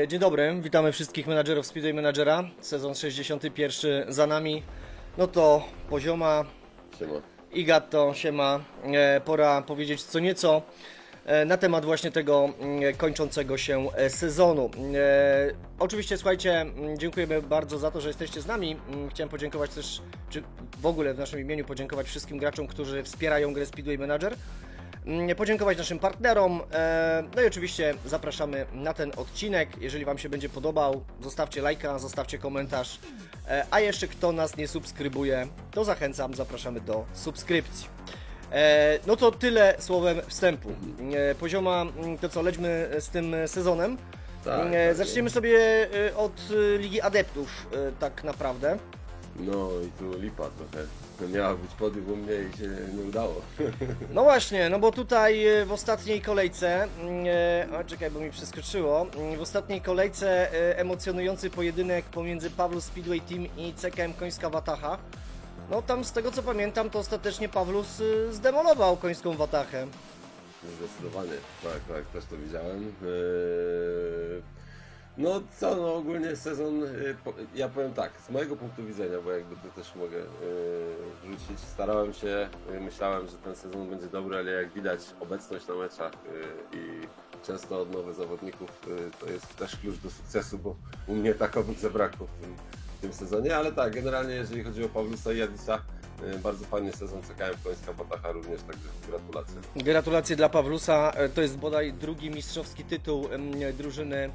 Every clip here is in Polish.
Dzień dobry, witamy wszystkich menadżerów Speedway Managera. Sezon 61 za nami. No to Pozioma, Siema. Igatto, siema. Pora powiedzieć co nieco na temat właśnie tego kończącego się sezonu. Oczywiście, słuchajcie, dziękujemy bardzo za to, że jesteście z nami. Chciałem podziękować też, czy w ogóle w naszym imieniu podziękować wszystkim graczom, którzy wspierają grę Speedway Manager. Podziękować naszym partnerom, no i oczywiście zapraszamy na ten odcinek. Jeżeli Wam się będzie podobał, zostawcie lajka, zostawcie komentarz, a jeszcze kto nas nie subskrybuje, to zachęcam, zapraszamy do subskrypcji. No to tyle słowem wstępu. Pozioma, to co, lećmy z tym sezonem. Tak, Zaczniemy sobie od Ligi Adeptów tak naprawdę. No i tu lipa trochę. Miała być podium u mnie i się nie udało. No właśnie, no bo tutaj w ostatniej kolejce, czekaj, bo mi przeskoczyło, w ostatniej kolejce emocjonujący pojedynek pomiędzy Pawlus Speedway Team i CKM Końska Watacha. No tam z tego co pamiętam, to ostatecznie Pawlus zdemolował Końską Watachę. Zdecydowanie, tak, też to widziałem. No co, no ogólnie sezon, ja powiem tak, z mojego punktu widzenia, bo jakby to też mogę wrzucić, starałem się, myślałem, że ten sezon będzie dobry, ale jak widać obecność na meczach i często odnowy zawodników to jest też klucz do sukcesu, bo u mnie takowych zabrakło w tym sezonie, ale tak, generalnie jeżeli chodzi o Pawlusa i Adisa, bardzo fajny sezon, CKM Końska Watacha również, także gratulacje. Gratulacje dla Pawlusa, to jest bodaj drugi mistrzowski tytuł drużyny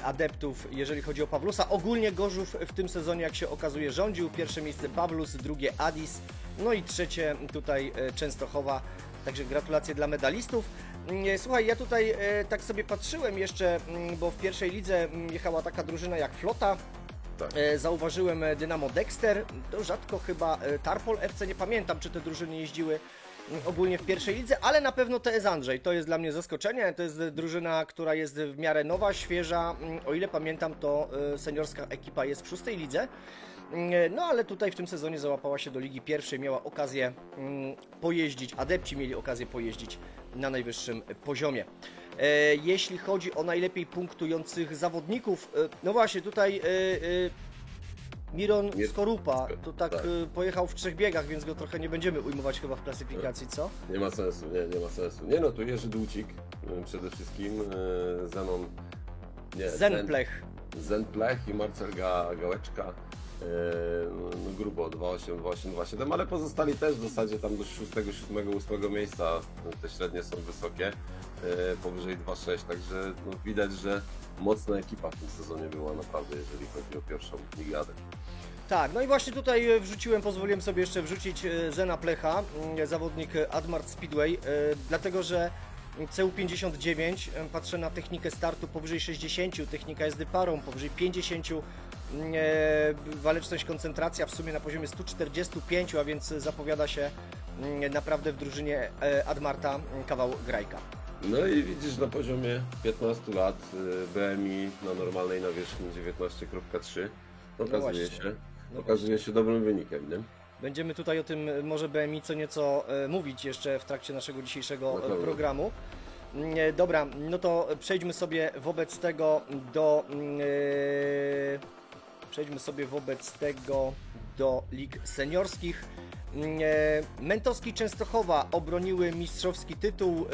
Adeptów, jeżeli chodzi o Pawlusa. Ogólnie Gorzów w tym sezonie, jak się okazuje, rządził. Pierwsze miejsce Pawlus, drugie Adis, no i trzecie tutaj Częstochowa. Także gratulacje dla medalistów. Słuchaj, ja tutaj tak sobie patrzyłem jeszcze, bo w pierwszej lidze jechała taka drużyna jak Flota. Tak. Zauważyłem Dynamo Dexter, to rzadko chyba Tarpol FC, nie pamiętam, czy te drużyny jeździły ogólnie w pierwszej lidze, ale na pewno TS Andrzej, to jest dla mnie zaskoczenie, to jest drużyna, która jest w miarę nowa, świeża, o ile pamiętam, to seniorska ekipa jest w 6. lidze, no ale tutaj w tym sezonie załapała się do Ligi Pierwszej, miała okazję pojeździć, adepci mieli okazję pojeździć na najwyższym poziomie. Jeśli chodzi o najlepiej punktujących zawodników, no właśnie tutaj Miron Skorupa, to tak pojechał w 3 biegach, więc go trochę nie będziemy ujmować chyba w klasyfikacji, co? Nie ma sensu, nie ma sensu. Nie no, tu Jerzy Dłucik przede wszystkim, Zenon... Zenplech. Zenplech i Marcel Gałeczka, no grubo 2,8, 2,8, 2,7, ale pozostali też w zasadzie tam do 6, 7, 8 miejsca, te średnie są wysokie, powyżej 2,6, także no, widać, że mocna ekipa w tym sezonie była naprawdę, jeżeli chodzi o pierwszą ligę Adeptów. Tak, no i właśnie tutaj pozwoliłem sobie jeszcze wrzucić Zena Plecha, zawodnik Admart Speedway, dlatego że CU59, patrzę na technikę startu powyżej 60, technika jazdy parą powyżej 50, waleczność, koncentracja w sumie na poziomie 145, a więc zapowiada się naprawdę w drużynie Admarta kawał grajka. No i widzisz, na poziomie 15 lat BMI na normalnej nawierzchni 19,3 okazuje się dobrym wynikiem, nie? Będziemy tutaj o tym może BMI co nieco mówić jeszcze w trakcie naszego dzisiejszego programu. Dobra, no to przejdźmy sobie wobec tego do lig seniorskich. Mentowski Częstochowa obroniły mistrzowski tytuł,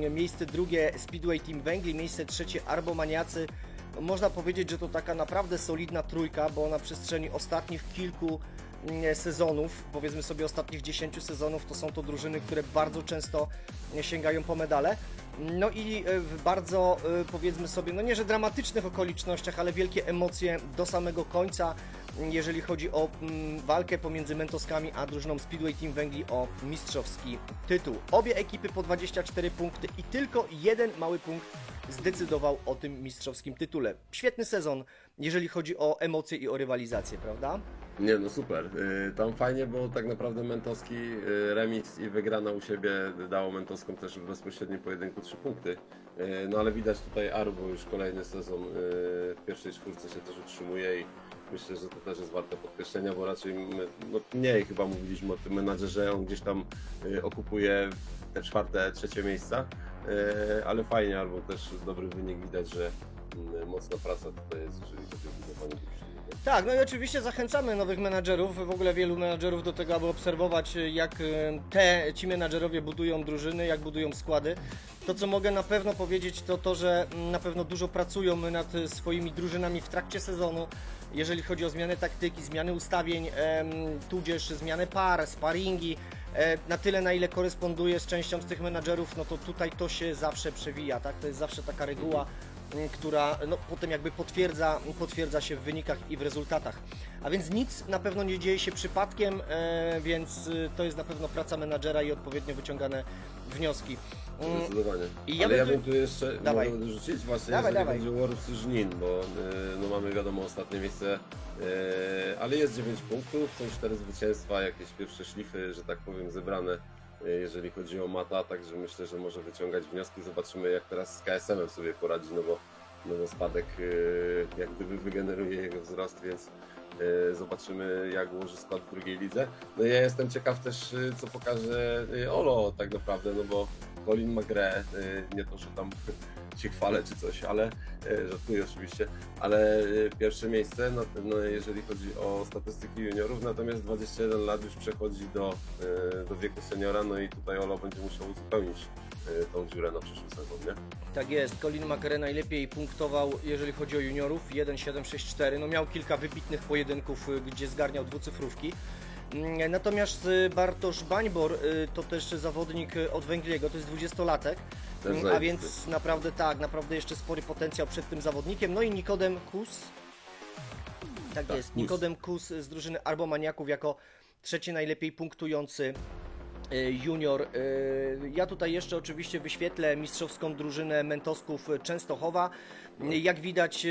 miejsce drugie Speedway Team Węgli, miejsce trzecie Arbomaniacy. Można powiedzieć, że to taka naprawdę solidna trójka, bo na przestrzeni ostatnich kilku sezonów, powiedzmy sobie ostatnich 10 sezonów, to są to drużyny, które bardzo często sięgają po medale. No i w bardzo, powiedzmy sobie, no nie że dramatycznych okolicznościach, ale wielkie emocje do samego końca, jeżeli chodzi o walkę pomiędzy Mentowskami a drużyną Speedway Team Węgli o mistrzowski tytuł. Obie ekipy po 24 punkty i tylko jeden mały punkt zdecydował o tym mistrzowskim tytule. Świetny sezon, jeżeli chodzi o emocje i o rywalizację, prawda? Nie, no super. Tam fajnie, bo tak naprawdę Mentowski remis i wygrana u siebie dało Mentowskom też w bezpośrednim pojedynku 3 punkty. No ale widać tutaj Arbo już kolejny sezon w pierwszej czwórce się też utrzymuje i myślę, że to też jest warte podkreślenia, bo raczej no, mniej chyba mówiliśmy o tym menadżerze, on gdzieś tam okupuje te 4., 3 miejsca, ale fajnie, albo też dobry wynik, widać, że mocna praca tutaj jest, jeżeli chodzi o budowanie drużyny. Tak, no i oczywiście zachęcamy nowych menadżerów, w ogóle wielu menadżerów do tego, aby obserwować, jak ci menadżerowie budują drużyny, jak budują składy. To, co mogę na pewno powiedzieć, to to, że na pewno dużo pracują nad swoimi drużynami w trakcie sezonu, jeżeli chodzi o zmianę taktyki, zmiany ustawień, tudzież zmianę par, sparingi. Na tyle, na ile koresponduje z częścią z tych menadżerów, no to tutaj to się zawsze przewija, tak? To jest zawsze taka reguła, która no, potem jakby potwierdza się w wynikach i w rezultatach. A więc nic na pewno nie dzieje się przypadkiem, więc to jest na pewno praca menadżera i odpowiednio wyciągane wnioski. Zdecydowanie. I Ale ja bym tu jeszcze Dawaj. mogę dorzucić właśnie, Dawaj, jeżeli dawaj. chodzi o Warriors Żnin, bo no mamy wiadomo ostatnie miejsce, ale jest 9 punktów, są 4 zwycięstwa, jakieś pierwsze szlify, że tak powiem, zebrane, jeżeli chodzi o Mata, także myślę, że może wyciągać wnioski. Zobaczymy, jak teraz z KSM-em sobie poradzi, no bo spadek jak gdyby wygeneruje jego wzrost, więc zobaczymy, jak ułoży skład w drugiej lidze. No ja jestem ciekaw też, co pokaże Olo tak naprawdę, no bo Colin McRae, nie to, że tam się chwalę czy coś, ale żartuję oczywiście, ale pierwsze miejsce, no, jeżeli chodzi o statystyki juniorów, natomiast 21 lat już przechodzi do wieku seniora, no i tutaj Olo będzie musiał uzupełnić tą dziurę na przyszły sezon, nie? Tak jest, Colin McRae najlepiej punktował, jeżeli chodzi o juniorów, 1,764, no miał kilka wybitnych pojedynków, gdzie zgarniał dwucyfrówki. Natomiast Bartosz Bańbor to też zawodnik od Węgliego, to jest 20-latek, a więc naprawdę jeszcze spory potencjał przed tym zawodnikiem. No i Nikodem Kus, tak jest, Kus. Nikodem Kus z drużyny Arbomaniaków jako trzeci najlepiej punktujący junior. Ja tutaj jeszcze oczywiście wyświetlę mistrzowską drużynę Mentosków Częstochowa. Jak widać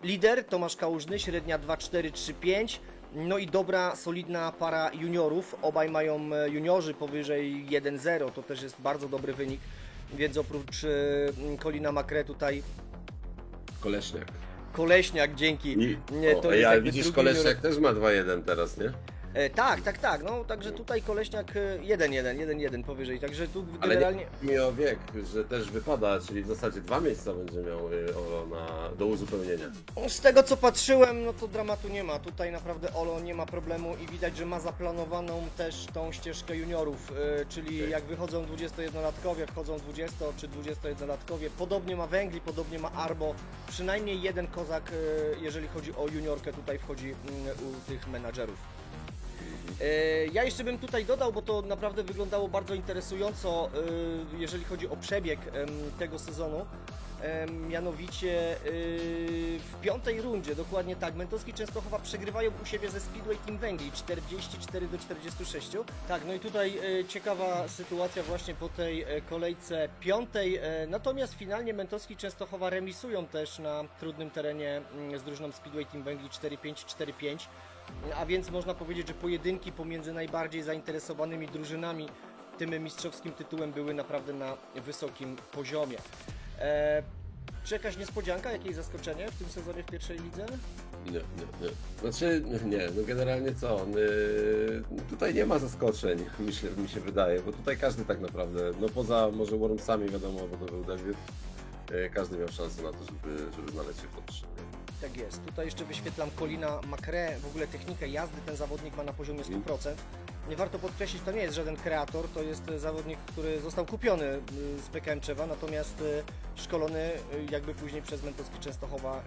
lider Tomasz Kałużny, średnia 2,435. No i dobra, solidna para juniorów. Obaj mają juniorzy powyżej 1,0. To też jest bardzo dobry wynik. Więc oprócz Colina McRae tutaj Koleśniak, dzięki. To jest widzisz, Koleśniak też ma 2,1 teraz, nie? Tak, no także tutaj Koleśniak 1,1 powyżej, także tu ale generalnie... Ale mi o wiek, że też wypada, czyli w zasadzie 2 miejsca będzie miał Olo do uzupełnienia. Z tego co patrzyłem, no to dramatu nie ma, tutaj naprawdę Olo nie ma problemu i widać, że ma zaplanowaną też tą ścieżkę juniorów, czyli jak wychodzą 21-latkowie, wchodzą 20 czy 21-latkowie, podobnie ma Węgli, podobnie ma Arbo, przynajmniej jeden kozak, jeżeli chodzi o juniorkę, tutaj wchodzi u tych menadżerów. Ja jeszcze bym tutaj dodał, bo to naprawdę wyglądało bardzo interesująco, jeżeli chodzi o przebieg tego sezonu. Mianowicie w 5. rundzie, dokładnie tak, Mentowski Częstochowa przegrywają u siebie ze Speedway Team Węgli 44-46. Tak, no i tutaj ciekawa sytuacja właśnie po tej kolejce 5. Natomiast finalnie Mentowski Częstochowa remisują też na trudnym terenie z drużyną Speedway Team Węgli 4-5-4-5. A więc można powiedzieć, że pojedynki pomiędzy najbardziej zainteresowanymi drużynami tym mistrzowskim tytułem były naprawdę na wysokim poziomie. Czy jakaś niespodzianka, jakieś zaskoczenie w tym sezonie w pierwszej lidze? Nie. Znaczy, nie, no generalnie co? Tutaj nie ma zaskoczeń, mi się wydaje, bo tutaj każdy tak naprawdę, no poza może Wormsami, wiadomo, bo to był debiut, każdy miał szansę na to, żeby znaleźć się w top 3. Tak jest. Tutaj jeszcze wyświetlam Colina McRae, w ogóle technikę jazdy ten zawodnik ma na poziomie 100%. Nie warto podkreślić, to nie jest żaden kreator, to jest zawodnik, który został kupiony z PKM Czewa, natomiast szkolony jakby później przez Mentowski Częstochowa,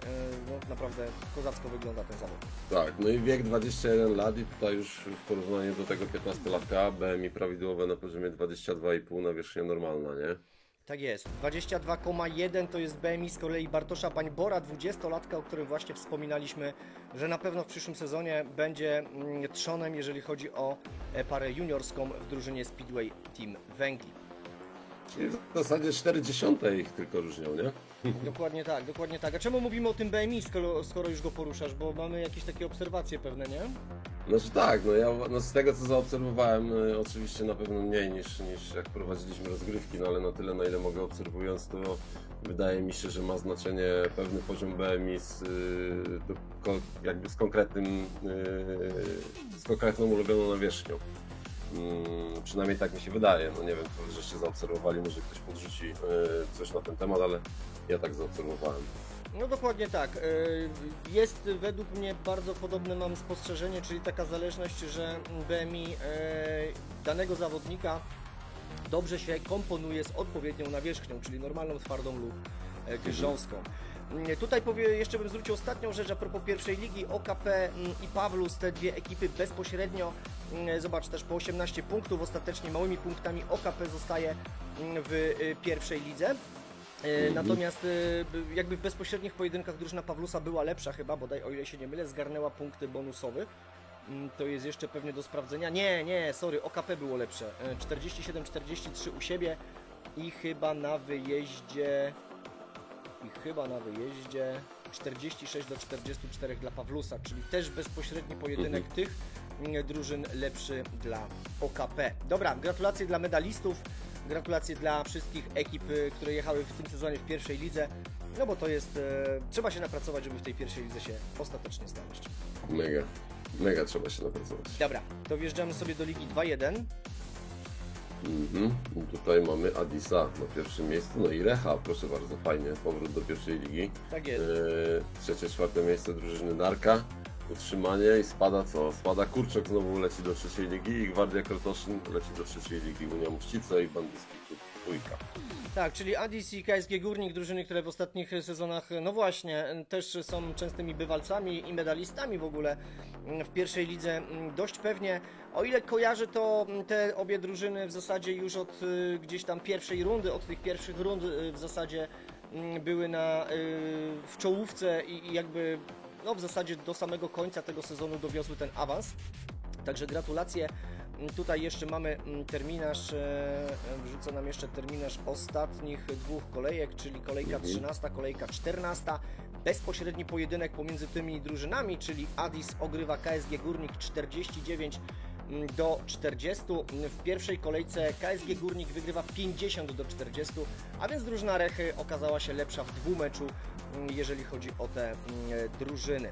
no naprawdę kozacko wygląda ten zawodnik. Tak, no i wiek 21 lat i tutaj już w porównaniu do tego 15-latka BMI prawidłowe na poziomie 22,5 na wierzchnia normalna, nie? Tak jest. 22,1 to jest BMI z kolei Bartosza Bańbora, 20-latka, o którym właśnie wspominaliśmy, że na pewno w przyszłym sezonie będzie trzonem, jeżeli chodzi o parę juniorską w drużynie Speedway Team Węgli. Czyli w zasadzie 0,4 ich tylko różnią, nie? Dokładnie tak. A czemu mówimy o tym BMI, skoro już go poruszasz? Bo mamy jakieś takie obserwacje pewne, nie? Znaczy tak, no z tego co zaobserwowałem, oczywiście na pewno mniej niż jak prowadziliśmy rozgrywki, no ale na tyle, na ile mogę obserwując, to wydaje mi się, że ma znaczenie pewny poziom BMI jakby z konkretną ulubioną nawierzchnią. Przynajmniej tak mi się wydaje, no nie wiem, to żeście zaobserwowali, może ktoś podrzuci coś na ten temat, ale ja tak zaobserwowałem. No dokładnie tak. Jest według mnie bardzo podobne mam spostrzeżenie, czyli taka zależność, że BMI danego zawodnika dobrze się komponuje z odpowiednią nawierzchnią, czyli normalną, twardą lub grząską. Tutaj jeszcze bym zwrócił ostatnią rzecz a propos pierwszej ligi. OKP i Pawlus, te dwie ekipy bezpośrednio, zobacz, też po 18 punktów, ostatecznie małymi punktami OKP zostaje w pierwszej lidze. Natomiast jakby w bezpośrednich pojedynkach drużyna Pawlusa była lepsza chyba, bodaj o ile się nie mylę, zgarnęła punkty bonusowe. To jest jeszcze pewnie do sprawdzenia. Nie, sorry, OKP było lepsze. 47-43 u siebie i chyba na wyjeździe 46-44 dla Pawlusa, czyli też bezpośredni pojedynek tych drużyn lepszy dla OKP. Dobra, gratulacje dla medalistów, gratulacje dla wszystkich ekip, które jechały w tym sezonie w pierwszej lidze, no bo to jest, trzeba się napracować, żeby w tej pierwszej lidze się ostatecznie znaleźć. Mega trzeba się napracować. Dobra, to wjeżdżamy sobie do Ligi 2-1. I tutaj mamy Adisa na pierwszym miejscu, no i Lecha, proszę bardzo, fajnie, powrót do pierwszej ligi. Tak jest. Trzecie, czwarte miejsce drużyny Darka, utrzymanie i spada Kurczok, znowu leci do trzeciej ligi i Gwardia Krotoszyn leci do trzeciej ligi, Unia Muścice i Bandycki Klub Trójka. Tak, czyli Adis i KSG Górnik, drużyny, które w ostatnich sezonach, no właśnie, też są częstymi bywalcami i medalistami w ogóle w pierwszej lidze dość pewnie. O ile kojarzę, to te obie drużyny w zasadzie już od gdzieś tam pierwszej rundy, od tych pierwszych rund w zasadzie były w czołówce i jakby no w zasadzie do samego końca tego sezonu dowiozły ten awans. Także gratulacje. Tutaj jeszcze mamy terminarz, wrzuca nam jeszcze terminarz ostatnich dwóch kolejek, czyli kolejka 13, kolejka 14. Bezpośredni pojedynek pomiędzy tymi drużynami, czyli Adis ogrywa KSG Górnik 49-40. W pierwszej kolejce KSG Górnik wygrywa 50-40, a więc drużyna Rechy okazała się lepsza w dwumeczu, jeżeli chodzi o te drużyny.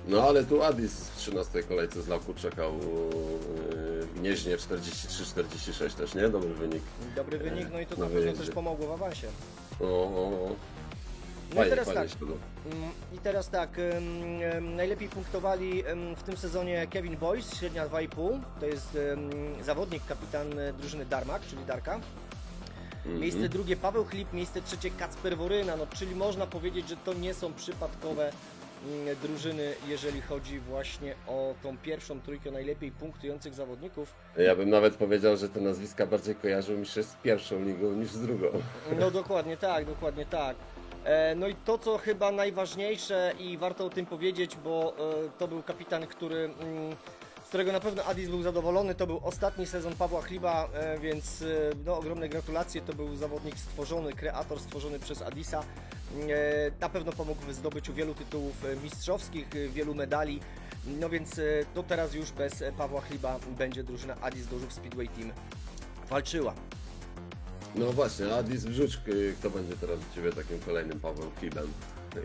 No ale tu Adis w 13 kolejce zlał Kurczaka w Gnieźnie 43-46 też, nie? Dobry wynik. Dobry wynik, no i to na pewno też pomogło w awansie. No i teraz tak, najlepiej punktowali w tym sezonie Kevin Boyce, średnia 2,5, to jest zawodnik, kapitan drużyny Darmak, czyli Darka. Miejsce drugie Paweł Chlip, miejsce trzecie Kacper Woryna, no czyli można powiedzieć, że to nie są przypadkowe drużyny, jeżeli chodzi właśnie o tą pierwszą trójkę najlepiej punktujących zawodników. Ja bym nawet powiedział, że te nazwiska bardziej kojarzą mi się z pierwszą ligą niż z drugą. No dokładnie tak, dokładnie tak. No i to, co chyba najważniejsze i warto o tym powiedzieć, bo to był kapitan, z którego na pewno Adis był zadowolony, to był ostatni sezon Pawła Chliba, więc no, ogromne gratulacje, to był zawodnik stworzony, kreator stworzony przez Adisa. Na pewno pomógł w zdobyciu wielu tytułów mistrzowskich, wielu medali, no więc to teraz już bez Pawła Chliba będzie drużyna Adis Gorzów Speedway Team walczyła. No właśnie, Adis, wrzuć, kto będzie teraz u Ciebie takim kolejnym Pawłem Chlibem.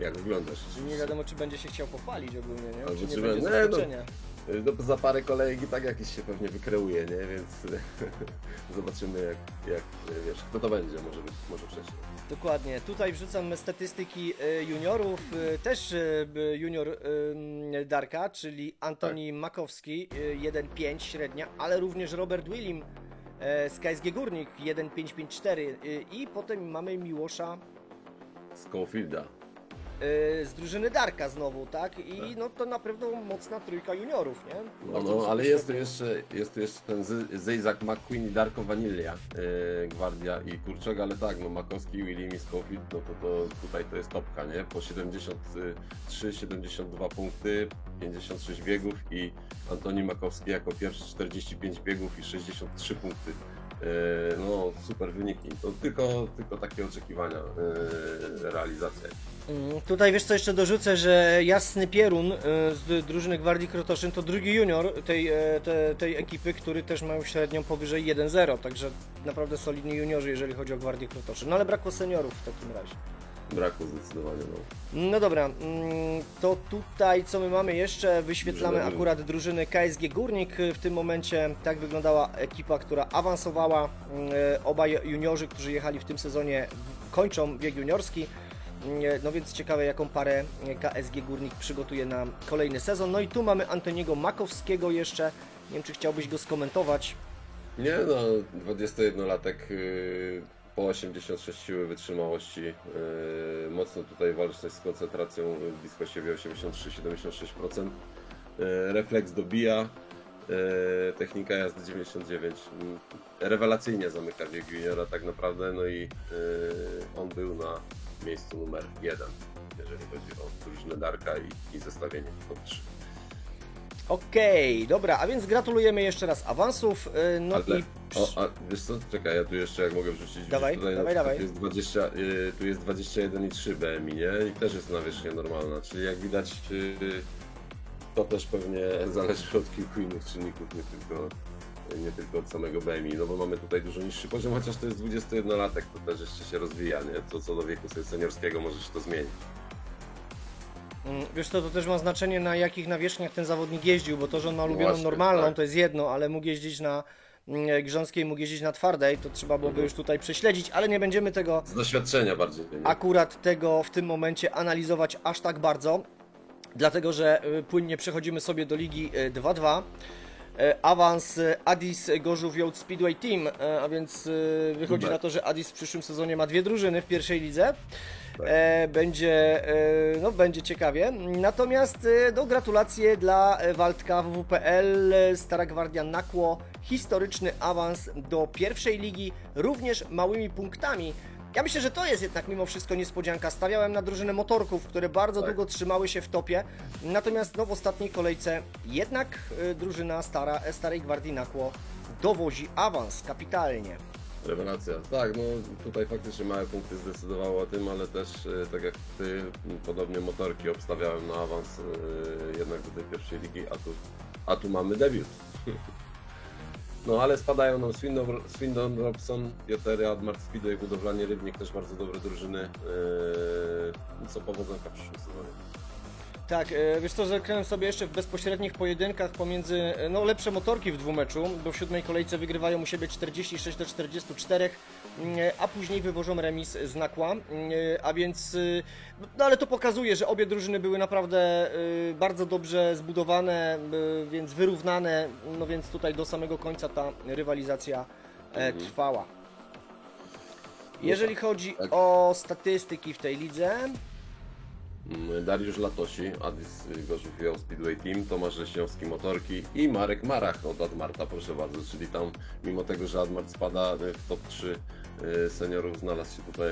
Jak wyglądasz? Nie wiadomo, czy będzie się chciał pochwalić ogólnie, nie? Albo czy nie będzie zaskoczenia. No, za parę kolejek i tak jakiś się pewnie wykreuje, nie? Więc zobaczymy jak wiesz, kto to będzie, może wcześniej. Dokładnie. Tutaj wrzucam statystyki juniorów, też junior Darka, czyli Antoni Makowski, 1,5 średnia, ale również Robert Willim z KSG Górnik, 1,554 i potem mamy Miłosza Schofielda. Z drużyny Darka znowu, tak? I no to na pewno mocna trójka juniorów, nie? No, ale jest tu jeszcze ten Zejzak McQueen i Darko Vanilla, Gwardia i Kurczak, ale tak, no Makowski, Willim i Schofield, no to tutaj to jest topka, nie? Po 73-72 punkty, 56 biegów i Antoni Makowski jako pierwszy 45 biegów i 63 punkty. No super wyniki, to tylko takie oczekiwania, realizacja. Tutaj wiesz co, jeszcze dorzucę, że Jasny Pierun z drużyny Gwardii Krotoszyn to drugi junior tej ekipy, który też ma średnią powyżej 1,0, także naprawdę solidni juniorzy, jeżeli chodzi o Gwardię Krotoszyn, no ale brakło seniorów w takim razie. Brakło zdecydowanie, no. No dobra, to tutaj co my mamy jeszcze? Wyświetlamy akurat drużyny KSG Górnik. W tym momencie tak wyglądała ekipa, która awansowała. Obaj juniorzy, którzy jechali w tym sezonie, kończą bieg juniorski. No więc ciekawe, jaką parę KSG Górnik przygotuje na kolejny sezon. No i tu mamy Antoniego Makowskiego jeszcze. Nie wiem, czy chciałbyś go skomentować. Nie no, 21-latek po 86 siły wytrzymałości, mocno tutaj walczność z koncentracją blisko siebie 83-76%, refleks dobija, technika jazdy 99, rewelacyjnie zamyka bieg juniora tak naprawdę, no i on był na miejscu numer 1, jeżeli chodzi o drużynę Darka i zestawienie top 3. Okej, dobra, a więc gratulujemy jeszcze raz awansów. No Ale, i... wiesz co, czekaj, ja tu jeszcze jak mogę wrzucić, Dawaj, tutaj dawaj. Tu jest 21,3 BMI, nie? I też jest nawierzchnia normalna, czyli jak widać to też pewnie zależy od kilku innych czynników, nie tylko od samego BMI, no bo mamy tutaj dużo niższy poziom, chociaż to jest 21-latek, to też jeszcze się rozwija, nie? To co do wieku seniorskiego może się to zmienić. Wiesz co, to też ma znaczenie, na jakich nawierzchniach ten zawodnik jeździł, bo to, że on ma ulubioną Właśnie, normalną, tak. to jest jedno, ale mógł jeździć na grząskiej, mógł jeździć na twardej, to trzeba byłoby już tutaj prześledzić, ale nie będziemy tego, Z doświadczenia bardziej, nie? akurat tego w tym momencie analizować aż tak bardzo, dlatego że płynnie przechodzimy sobie do Ligi 2-2. Awans Addis Gorzów Youth Speedway Team, a więc wychodzi na to, że Addis w przyszłym sezonie ma 2 drużyny w pierwszej lidze. Tak. Będzie ciekawie. Natomiast gratulacje dla Waldka WWPL, Stara Gwardia Nakło, historyczny awans do pierwszej ligi, również małymi punktami. Ja myślę, że to jest jednak mimo wszystko niespodzianka. Stawiałem na drużynę motorków, które bardzo długo trzymały się w topie. Natomiast w ostatniej kolejce jednak drużyna Starej Gwardii Nakło dowozi awans kapitalnie. Rewelacja. Tak, no tutaj faktycznie małe punkty zdecydowały o tym, ale też tak jak Ty, podobnie motorki obstawiałem na awans jednak do tej pierwszej ligi, a tu mamy debiut. No ale spadają nam Swindon Robson, Jotery, Admart Speedway, Budowlanie Rybnik, też bardzo dobre drużyny. Co powodzonka w przyszłym sezonie. Tak, wiesz co, zerknąłem sobie jeszcze w bezpośrednich pojedynkach pomiędzy, lepsze motorki w dwumeczu, bo w 7. kolejce wygrywają u siebie 46-44, a później wywożą remis z Nakła, a więc, ale to pokazuje, że obie drużyny były naprawdę bardzo dobrze zbudowane, więc wyrównane, no więc tutaj do samego końca ta rywalizacja trwała. Jeżeli chodzi o statystyki w tej lidze, Dariusz Latosi, Addis Gorzów Youth Speedway Team, Tomasz Leśniowski Motorki i Marek Marach od Admarta, proszę bardzo, czyli tam mimo tego, że Admart spada w top 3 seniorów, znalazł się tutaj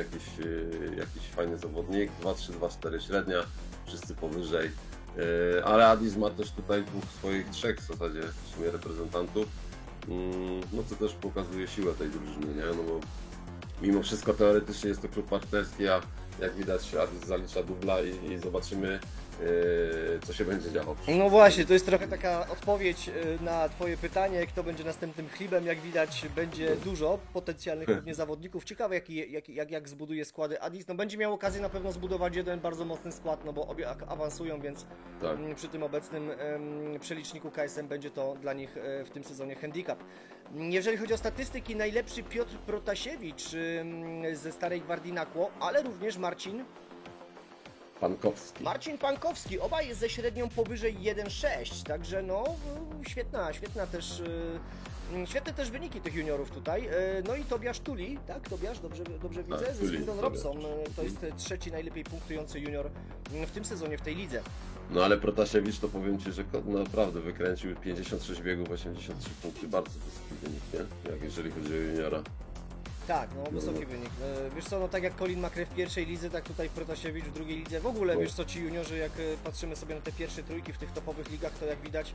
jakiś fajny zawodnik, 2-3-2-4 średnia, wszyscy powyżej, ale Addis ma też tutaj trzech w zasadzie w sumie reprezentantów, no co też pokazuje siłę tej drużyny, nie? No bo mimo wszystko teoretycznie jest to klub partnerski, a jak widać Addis zalicza dubla i zobaczymy, co się będzie działo. No właśnie, to jest trochę taka odpowiedź na Twoje pytanie, kto będzie następnym chlibem. Jak widać, będzie dużo potencjalnych pewnie zawodników. Ciekawe, jak zbuduje składy Addis. No będzie miał okazję na pewno zbudować jeden bardzo mocny skład, no bo obie awansują, więc Tak. Przy tym obecnym przeliczniku KSM będzie to dla nich w tym sezonie handicap. Jeżeli chodzi o statystyki, najlepszy Piotr Protasiewicz ze Starej Gwardii Nakło, ale również Marcin Pankowski, obaj ze średnią powyżej 1,6, także no świetna też, świetne też wyniki tych juniorów tutaj. No i Tobiasz Tuli, tak? Tobiasz, dobrze widzę, ze Tuli, Swindon Tobiasz. Robson, to jest trzeci najlepiej punktujący junior w tym sezonie w tej lidze. No ale Protasiewicz to powiem Ci, że naprawdę wykręcił 56 biegów, 83 punkty, bardzo wysoki wynik, nie? Jeżeli chodzi o juniora. Tak, wysoki wynik. Wiesz co, tak jak Colin McRae w pierwszej lidze, tak tutaj Protasiewicz w drugiej lidze. W ogóle, wiesz co, ci juniorzy, jak patrzymy sobie na te pierwsze trójki w tych topowych ligach, to jak widać,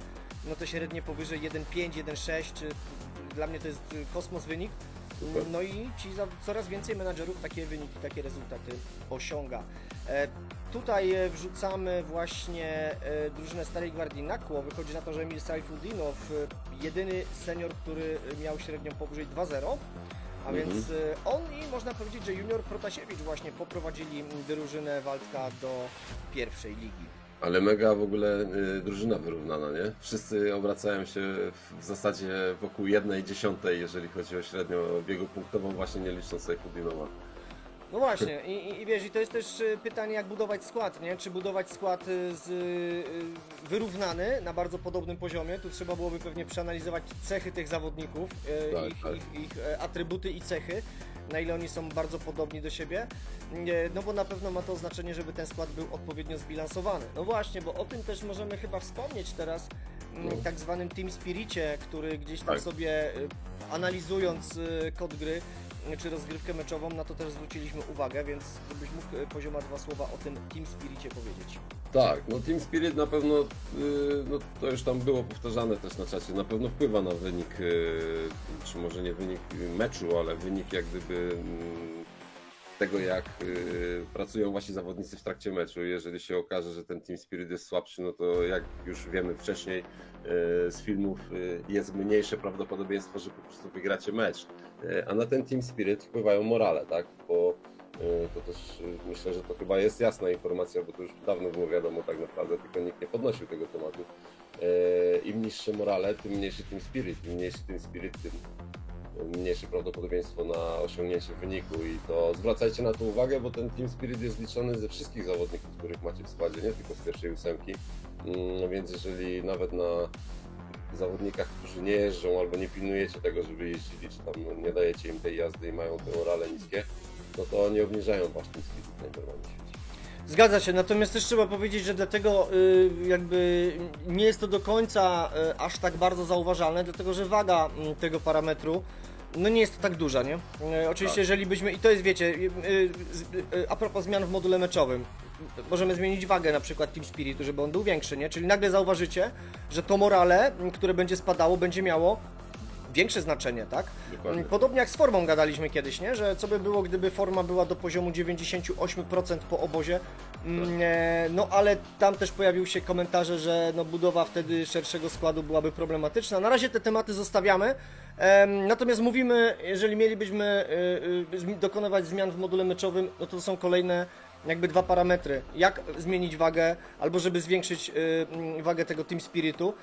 no te średnie powyżej 1,5, 1,6, dla mnie to jest kosmos wynik. Super. No i coraz więcej menadżerów takie wyniki, takie rezultaty osiąga. Tutaj wrzucamy właśnie drużynę Starej Gwardii Nakło. Wychodzi na to, że Emil Sajfudinow, jedyny senior, który miał średnią powyżej 2,0. A więc on i można powiedzieć, że junior Protasiewicz właśnie poprowadzili drużynę Waldka do pierwszej ligi. Ale mega w ogóle drużyna wyrównana, nie? Wszyscy obracają się w zasadzie wokół 1/10, jeżeli chodzi o średnią biegu punktową, właśnie nie licząc Sajfudinowa. No właśnie, i wiesz, i to jest też pytanie, jak budować skład, nie? Czy budować skład wyrównany na bardzo podobnym poziomie, tu trzeba byłoby pewnie przeanalizować cechy tych zawodników, ich atrybuty i cechy, na ile oni są bardzo podobni do siebie, no bo na pewno ma to znaczenie, żeby ten skład był odpowiednio zbilansowany. No właśnie, bo o tym też możemy chyba wspomnieć teraz, tak zwanym Team Spiricie, który gdzieś tam sobie analizując kod gry, czy rozgrywkę meczową, na to też zwróciliśmy uwagę, więc gdybyś mógł Pozioma 2 słowa o tym Team Spiricie powiedzieć. Tak, no Team Spirit na pewno, no to już tam było powtarzane też na czacie, na pewno wpływa na wynik, czy może nie wynik meczu, ale wynik jak gdyby tego, jak pracują właśnie zawodnicy w trakcie meczu. Jeżeli się okaże, że ten Team Spirit jest słabszy, no to jak już wiemy wcześniej z filmów, jest mniejsze prawdopodobieństwo, że po prostu wygracie mecz. A na ten Team Spirit wpływają morale, tak? Bo to też myślę, że to chyba jest jasna informacja, bo to już dawno było wiadomo tak naprawdę, tylko nikt nie podnosił tego tematu. Im niższe morale, tym mniejszy Team Spirit. Im mniejszy Team Spirit, tym mniejsze prawdopodobieństwo na osiągnięcie wyniku i to zwracajcie na to uwagę, bo ten Team Spirit jest liczony ze wszystkich zawodników, których macie w składzie, nie tylko z pierwszej ósemki, więc jeżeli nawet na zawodnikach, którzy nie jeżdżą albo nie pilnujecie tego, żeby jeździli, czy tam nie dajecie im tej jazdy i mają te morale niskie, no to nie obniżają wasz Team Spirit najnormalniej w świecie. Zgadza się, natomiast też trzeba powiedzieć, że dlatego jakby nie jest to do końca aż tak bardzo zauważalne, dlatego że waga tego parametru no nie jest to tak duża, nie? Oczywiście Tak. jeżeli byśmy, i to jest wiecie, a propos zmian w module meczowym, możemy zmienić wagę na przykład Team Spiritu, żeby on był większy, nie? Czyli nagle zauważycie, że to morale, które będzie spadało, będzie miało większe znaczenie, tak? Dokładnie. Podobnie jak z formą gadaliśmy kiedyś, nie? Że co by było, gdyby forma była do poziomu 98% po obozie, no ale tam też pojawiły się komentarze, że no, budowa wtedy szerszego składu byłaby problematyczna. Na razie te tematy zostawiamy, natomiast mówimy, jeżeli mielibyśmy dokonywać zmian w module meczowym, no to są kolejne jakby dwa parametry, jak zmienić wagę, albo żeby zwiększyć wagę tego Team Spiritu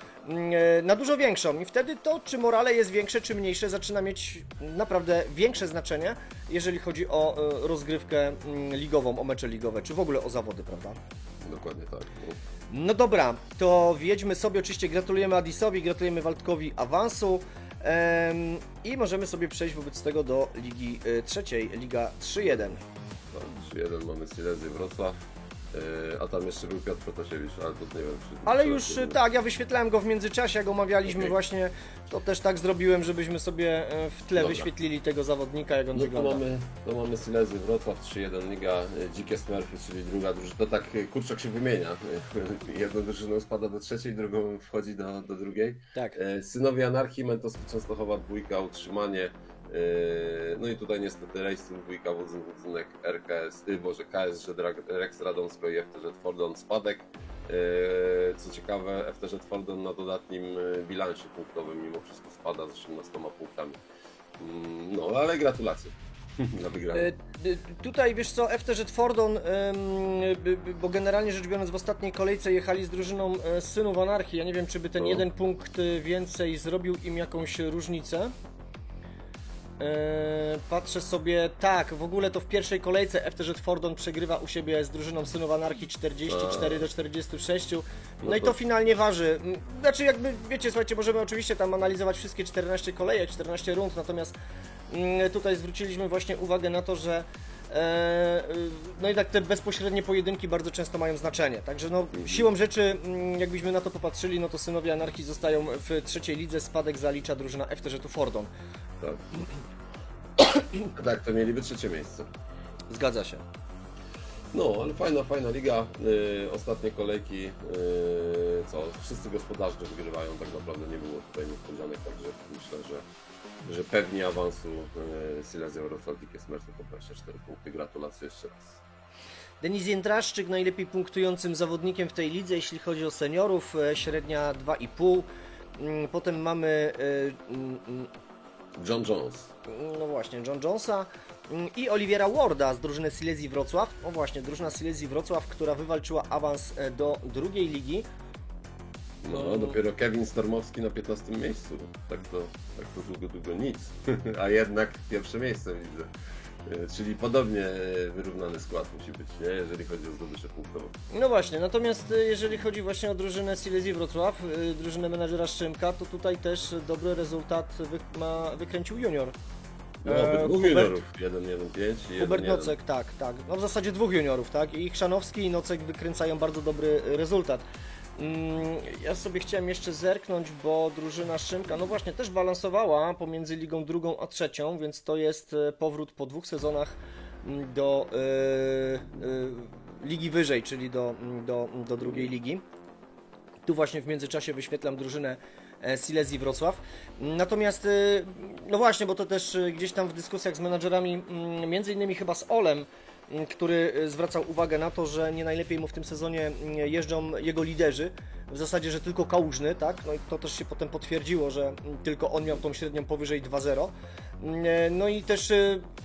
na dużo większą i wtedy to, czy morale jest większe, czy mniejsze, zaczyna mieć naprawdę większe znaczenie, jeżeli chodzi o rozgrywkę ligową, o mecze ligowe, czy w ogóle o zawody, prawda? Dokładnie tak. No dobra, to wjedźmy sobie, oczywiście gratulujemy Adisowi, gratulujemy Waldkowi awansu i możemy sobie przejść wobec tego do Ligi Trzeciej, Liga 3-1. 3-1 mamy Silesię Wrocław, a tam jeszcze był Piotr Protasiewicz, ale to nie wiem czy... Ale już tak, ja wyświetlałem go w międzyczasie, jak omawialiśmy Okay. Właśnie, to też tak zrobiłem, żebyśmy sobie w tle Dobra. wyświetlili tego zawodnika, jak on No wygląda. to mamy Silesię Wrocław 3-1 Liga, Dzikie Smurfy, czyli druga drużyna, to tak kurczak się wymienia, jedną drużyną spada do trzeciej, drugą wchodzi do drugiej. Tak. Synowie Anarchii, Mentowski Częstochowa, dwójka, utrzymanie. No i tutaj niestety Racing, dwójka, Wodzynek, KSG Rex Radomsko i FTZ Fordon spadek. Co ciekawe, FTZ Fordon na dodatnim bilansie punktowym mimo wszystko spada z 18 punktami. No ale gratulacje za wygraną. Tutaj wiesz co, FTZ Fordon, bo generalnie rzecz biorąc w ostatniej kolejce jechali z drużyną Synów Anarchii. Ja nie wiem, czy by ten jeden punkt więcej zrobił im jakąś różnicę. Patrzę sobie, tak, w ogóle to w pierwszej kolejce FTZ Fordon przegrywa u siebie z drużyną Synów Anarchii 44-46, no i to finalnie waży. Znaczy jakby, wiecie, słuchajcie, możemy oczywiście tam analizować wszystkie 14 kolejek, 14 rund, natomiast tutaj zwróciliśmy właśnie uwagę na to, że no i tak te bezpośrednie pojedynki bardzo często mają znaczenie, także no siłą rzeczy, jakbyśmy na to popatrzyli, no to Synowie Anarchii zostają w trzeciej lidze, spadek zalicza drużyna FTZ Fordon. Tak. Tak, to mieliby trzecie miejsce. Zgadza się. No, ale fajna liga. Ostatnie kolejki, wszyscy gospodarze wygrywają, tak naprawdę nie było tutaj niespodzianek, także myślę, że pewni awansu Silesia Wrocław, Dzikie Smurfy po 24 punkty. Gratulacje jeszcze raz. Denis Jędraszczyk, najlepiej punktującym zawodnikiem w tej lidze, jeśli chodzi o seniorów, średnia 2,5. Potem mamy John Jones. no właśnie, John Jonesa i Oliwiera Warda z drużyny Silesii Wrocław. O właśnie, drużyna Silesii Wrocław, która wywalczyła awans do drugiej ligi. No, dopiero Kevin Stormowski na 15 miejscu. Tak to długo nic. A jednak pierwsze miejsce widzę. Czyli podobnie wyrównany skład musi być, nie? Jeżeli chodzi o zdobycze punktowe. No właśnie, natomiast jeżeli chodzi właśnie o drużynę Silesii Wrocław, drużynę menadżera Szymka, to tutaj też dobry rezultat wykręcił junior. No, dwóch juniorów, 1-1-5 i Hubert 1-1. Nocek, tak. No w zasadzie dwóch juniorów, tak? I Chrzanowski i Nocek wykręcają bardzo dobry rezultat. Ja sobie chciałem jeszcze zerknąć, bo drużyna Szymka, no właśnie, też balansowała pomiędzy ligą drugą a trzecią, więc to jest powrót po 2 sezonach do ligi wyżej, czyli do drugiej ligi. Tu właśnie w międzyczasie wyświetlam drużynę Silesii Wrocław. Natomiast, no właśnie, bo to też gdzieś tam w dyskusjach z menadżerami, między innymi chyba z Olem, który zwracał uwagę na to, że nie najlepiej mu w tym sezonie jeżdżą jego liderzy, w zasadzie, że tylko Kałużny, tak? No i to też się potem potwierdziło, że tylko on miał tą średnią powyżej 2.0. No i też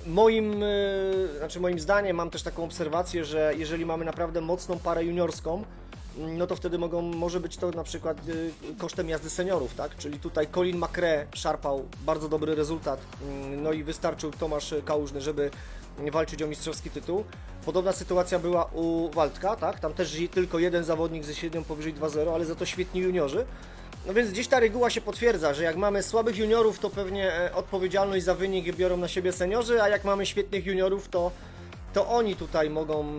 moim zdaniem mam też taką obserwację, że jeżeli mamy naprawdę mocną parę juniorską, no to wtedy może być to na przykład kosztem jazdy seniorów, tak? Czyli tutaj Colin McRae szarpał bardzo dobry rezultat, no i wystarczył Tomasz Kałużny, żeby walczyć o mistrzowski tytuł. Podobna sytuacja była u Waldka, tak? Tam też tylko jeden zawodnik ze średnią powyżej 2.0, ale za to świetni juniorzy. No więc gdzieś ta reguła się potwierdza, że jak mamy słabych juniorów, to pewnie odpowiedzialność za wynik biorą na siebie seniorzy, a jak mamy świetnych juniorów, to oni tutaj mogą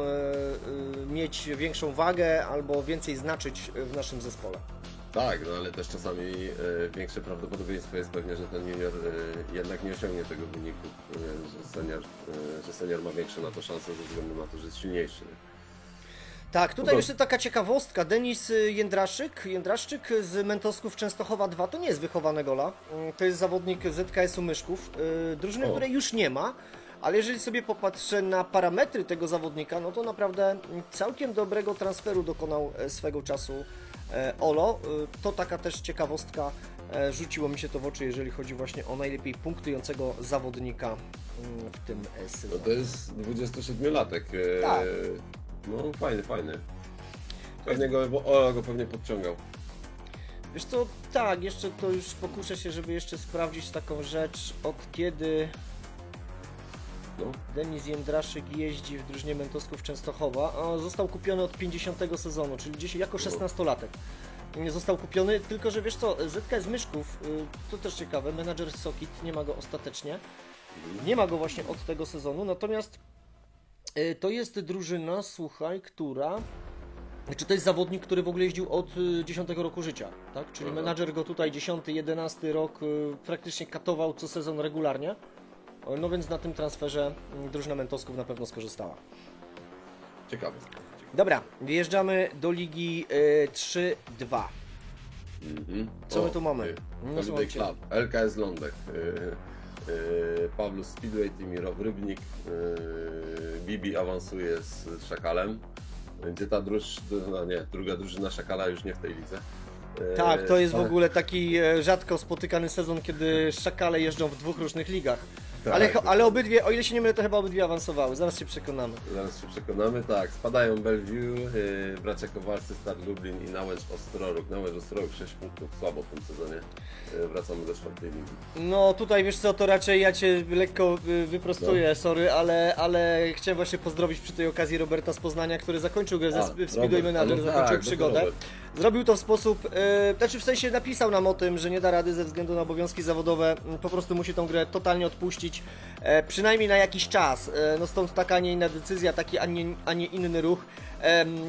mieć większą wagę albo więcej znaczyć w naszym zespole. Tak, no ale też czasami większe prawdopodobieństwo jest pewnie, że ten junior jednak nie osiągnie tego wyniku, że senior ma większe na to szanse ze względu na to, że jest silniejszy. Tak, tutaj jeszcze taka ciekawostka. Denis Jędraszczyk z Mentosków Częstochowa 2 to nie jest wychowany gola. To jest zawodnik ZKS-u Myszków, drużyny, której już nie ma. Ale jeżeli sobie popatrzę na parametry tego zawodnika, no to naprawdę całkiem dobrego transferu dokonał swego czasu Olo. To taka też ciekawostka, rzuciło mi się to w oczy, jeżeli chodzi właśnie o najlepiej punktującego zawodnika w tym sezonie. No to jest 27-latek. Tak. No fajny. Pewnie Olo go pewnie podciągał. Wiesz co, tak, jeszcze to już pokuszę się, żeby jeszcze sprawdzić taką rzecz, od kiedy Denis Jędraszyk jeździ w drużynie Mentosków Częstochowa. Został kupiony od 50 sezonu, czyli gdzieś jako 16-latek. Został kupiony, tylko że wiesz co, ZKS Myszków, to też ciekawe, menadżer Sokit, nie ma go ostatecznie. Nie ma go właśnie od tego sezonu, natomiast to jest drużyna, słuchaj, to jest zawodnik, który w ogóle jeździł od 10 roku życia, tak? Czyli menadżer go tutaj 10, 11 rok praktycznie katował co sezon regularnie. No więc na tym transferze drużyna Mentosków na pewno skorzystała. Ciekawe. Dobra, wjeżdżamy do Ligi 3-2. Co my tu mamy? Holiday Club, LKS Lądek, Pawlus Speedway Team, Mirow Rybnik, Bibi awansuje z Szakalem. Gdzie ta druga drużyna Szakala już nie w tej lidze. Tak, to jest w ogóle taki rzadko spotykany sezon, kiedy Szakale jeżdżą w 2 różnych ligach. Tak, ale obydwie, o ile się nie mylę, to chyba obydwie awansowały. Zaraz się przekonamy. Tak. Spadają Bellevue, bracia Kowalscy, Start Lublin i Nałęcz Ostrorok. Nałęcz Ostrorok 6 punktów, słabo w tym sezonie. Wracamy do 4. ligi. No tutaj wiesz co, to raczej ja Cię lekko wyprostuję, sorry, ale chciałem właśnie pozdrowić przy tej okazji Roberta z Poznania, który zakończył grę w Speedway Manager, zakończył przygodę. Zrobił to w sposób, w sensie napisał nam o tym, że nie da rady ze względu na obowiązki zawodowe, po prostu musi tą grę totalnie odpuścić, przynajmniej na jakiś czas. No stąd taka, a nie inna decyzja, taki, a nie inny ruch.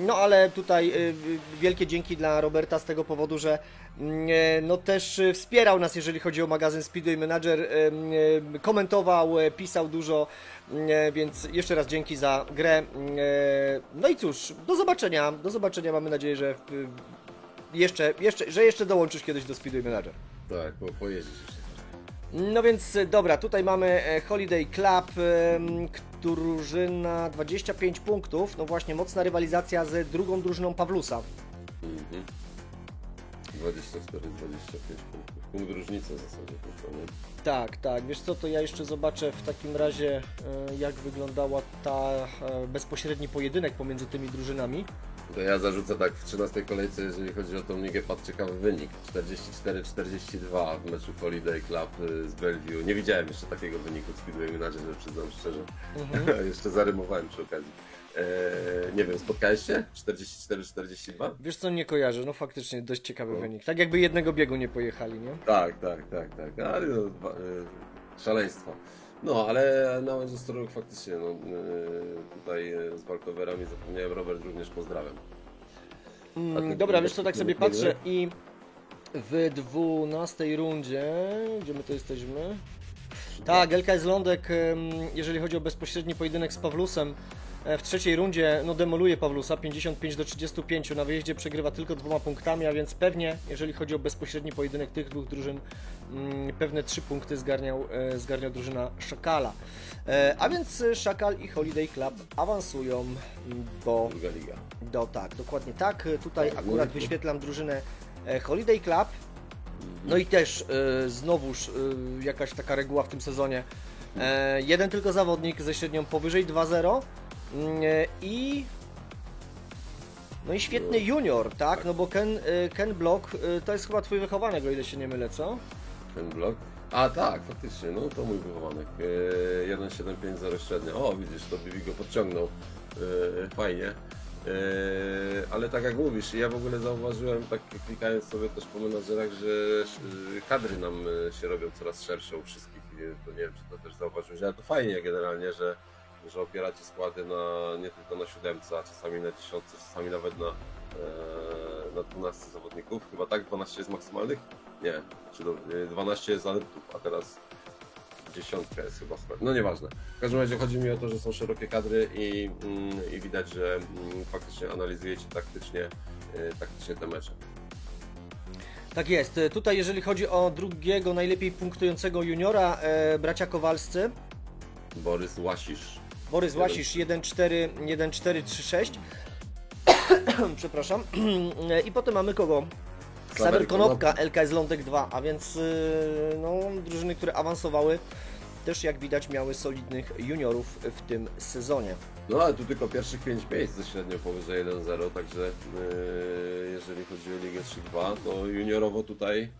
No ale tutaj wielkie dzięki dla Roberta z tego powodu, że no też wspierał nas, jeżeli chodzi o magazyn Speedway Manager, komentował, pisał dużo, więc jeszcze raz dzięki za grę. No i cóż, do zobaczenia, mamy nadzieję, że jeszcze dołączysz kiedyś do Speedway Manager. Tak, bo pojeździsz jeszcze. No więc dobra, tutaj mamy Holiday Club, drużyna 25 punktów, no właśnie mocna rywalizacja z drugą drużyną Pawlusa. 24-25 punktów, punkt różnicy w zasadzie. Tak, wiesz co, to ja jeszcze zobaczę w takim razie, jak wyglądała bezpośredni pojedynek pomiędzy tymi drużynami. To ja zarzucę tak w 13 kolejce, jeżeli chodzi o tą ligę, padł ciekawy wynik. 44-42 w meczu Holiday Club z Bellevue. Nie widziałem jeszcze takiego wyniku w Speedway Managerze, przyznam szczerze. Jeszcze zarymowałem przy okazji. Nie wiem, spotkałeś się? 44-42? Wiesz co, nie kojarzę, no faktycznie dość ciekawy wynik. Tak jakby jednego biegu nie pojechali, nie? Tak. Ale no, szaleństwo. No, ale na Manchester Rock faktycznie, no, tutaj z walkowerami zapomniałem, Robert również pozdrawiam. Dobra, wiesz co, tak sobie patrzę i w 12 rundzie, gdzie my to jesteśmy? Tak, LKS Lądek, jeżeli chodzi o bezpośredni pojedynek z Pawlusem, w trzeciej rundzie no, demoluje Pawlusa 55-35, na wyjeździe przegrywa tylko 2 punktami, a więc pewnie, jeżeli chodzi o bezpośredni pojedynek tych dwóch drużyn, pewne 3 punkty zgarniał drużyna Szakala. A więc Szakal i Holiday Club awansują do... Druga liga. Tak, dokładnie tak. Tutaj akurat wyświetlam drużynę Holiday Club. No i też znowuż jakaś taka reguła w tym sezonie. Jeden tylko zawodnik ze średnią powyżej 2-0 i świetny junior, tak? No bo Ken Block to jest chyba twój wychowanek, o ile się nie mylę, co? Ken Block? A tak, faktycznie, no to mój wychowanek. 1,750 średnia. O, widzisz, to Bibi go podciągnął. Fajnie. Ale tak jak mówisz, ja w ogóle zauważyłem, tak klikając sobie też po menadżerach, że kadry nam się robią coraz szersze u wszystkich. To nie wiem, czy to też zauważyłeś, ale to fajnie generalnie, że opieracie składy nie tylko na 7, a czasami na 10, czasami nawet na 12 zawodników. Chyba tak, 12 jest maksymalnych? Nie, czy 12 jest adeptów, a teraz 10 jest chyba skład. No nieważne. W każdym razie chodzi mi o to, że są szerokie kadry i widać, że faktycznie analizujecie taktycznie te mecze. Tak jest. Tutaj jeżeli chodzi o drugiego najlepiej punktującego juniora, bracia Kowalscy. Borys Łasisz. 1-4-3-6. Przepraszam. I potem mamy kogo? Ksawer Konopka, LKS Lądek 2, a więc no, drużyny, które awansowały, też jak widać miały solidnych juniorów w tym sezonie. No ale tu tylko pierwszych 5 miejsc ze średnią powyżej 1-0, także jeżeli chodzi o Ligę 3-2, to juniorowo tutaj